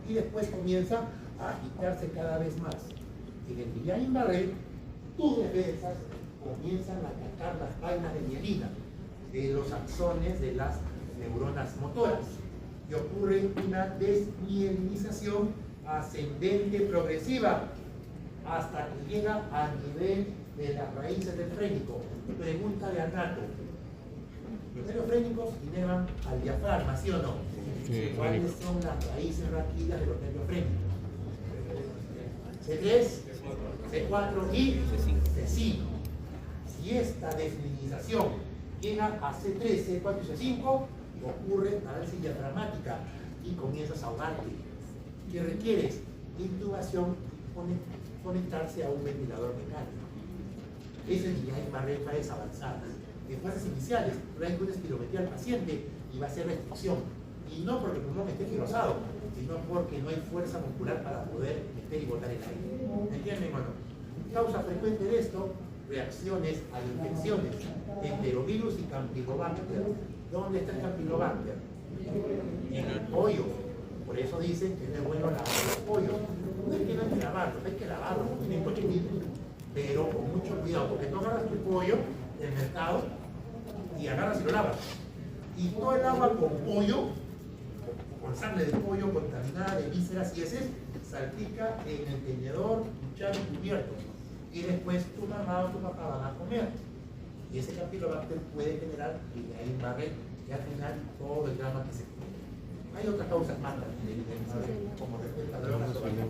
Speaker 1: Y después comienza a agitarse cada vez más. En el Guillain-Barré, tus defensas comienzan a atacar las vainas de mielina, de los axones de las neuronas motoras. Y ocurre una desmielinización ascendente progresiva hasta que llega al nivel de las raíces del frénico. Pregunta de Anato. Los nervios frénicos inervan al diafragma, ¿sí o no?
Speaker 4: Sí,
Speaker 1: ¿Cuáles son las raíces raquídeas de los nervios frénicos? C3, C4 y C5. Si esta desmielinización llega a C3, C4 y C5, ocurre parálisis diafragmática y comienzas a ahogarte. ¿Qué requieres? Intubación, conectarse a un ventilador mecánico. Eso es Guillain-Barré en fases avanzadas. En fases iniciales, traen una espirometría al paciente y va a ser restricción. Y no porque el pulmón esté fibrosado, sino porque no hay fuerza muscular para poder meter y botar el aire. ¿Me entienden o no? Causa frecuente de esto, reacciones a infecciones, enterovirus y campylobacter. ¿Dónde está el campylobacter? En el pollo. Por eso dicen que no es bueno lavar los pollos. No es que no hay que lavarlos, hay que lavarlos, tienen cochinitos. Pero con mucho cuidado, porque no agarras tu pollo del mercado y agarras y lo lavas. Y todo el agua con pollo, con sangre de pollo contaminada de vísceras y heces, salpica en el tenedor, cuchara y cubierto. Y después tu mamá o tu papá van a comer. Y ese campylobacter puede generar Guillain-Barré y al final todo el drama que se tiene. Hay otras causas más también de Guillain-Barré, como respecto a drogas o bueno,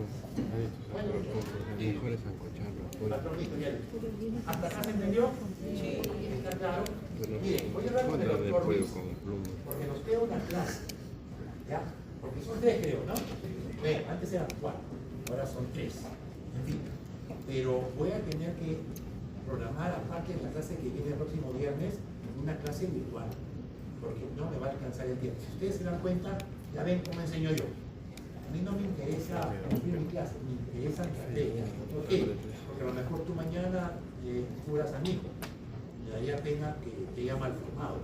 Speaker 1: patrón historial. ¿Hasta acá se entendió? Sí. ¿Está claro? Miren, voy a hablar con el doctor Luis, porque nos queda una clase, ¿ya? Porque son 3 creo, ¿no? Bueno, antes eran 4, ahora son 3. En fin, pero voy a tener que programar, aparte de la clase que viene el próximo viernes, una clase virtual, porque no me va a alcanzar el tiempo. Si ustedes se dan cuenta, ya ven cómo enseño yo. A mí no me interesa cumplir mi clase, me interesa mi tarea. ¿Por qué? Porque a lo mejor tú mañana curas a mi hijo. Me daría pena que te haya mal formado. A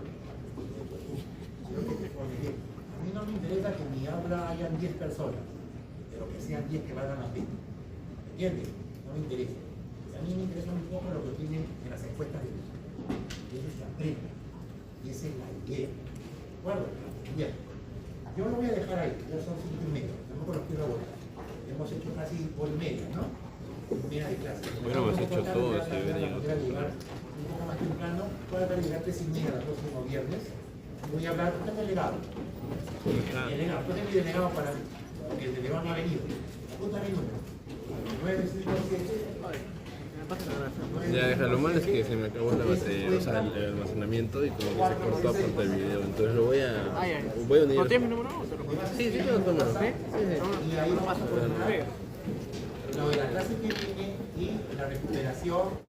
Speaker 1: mí no me interesa que en mi aula hayan 10 personas, pero que sean 10 que valgan la pena. ¿Entiendes? No me interesa. A mí me interesa un poco lo que tienen en las encuestas de vida. Y eso se aprende. Y esa es la idea. ¿De acuerdo? Bien. Yo lo voy a dejar ahí, ya son 5:30. Tampoco los quiero agotar. Hemos hecho casi hora y media, ¿no? Media de clase.
Speaker 4: Bueno, hemos hecho todo,
Speaker 1: se debería. Llegar un poco más temprano, voy a tratar de llegar 3:30 el próximo viernes. Voy a hablar, ¿usted es delegado? Delegado, ¿usted es mi delegado para que el delegado no ha venido? Apunta mi número. 957.
Speaker 4: Ya, lo malo es que se me acabó la batería, o sea, el almacenamiento y como que se cortó aparte el video, entonces lo voy a unir.
Speaker 5: ¿Tienes mi número?
Speaker 4: Sí, tengo tu número.
Speaker 1: Y ahí vamos a poner lo de la clase que viene y la recuperación.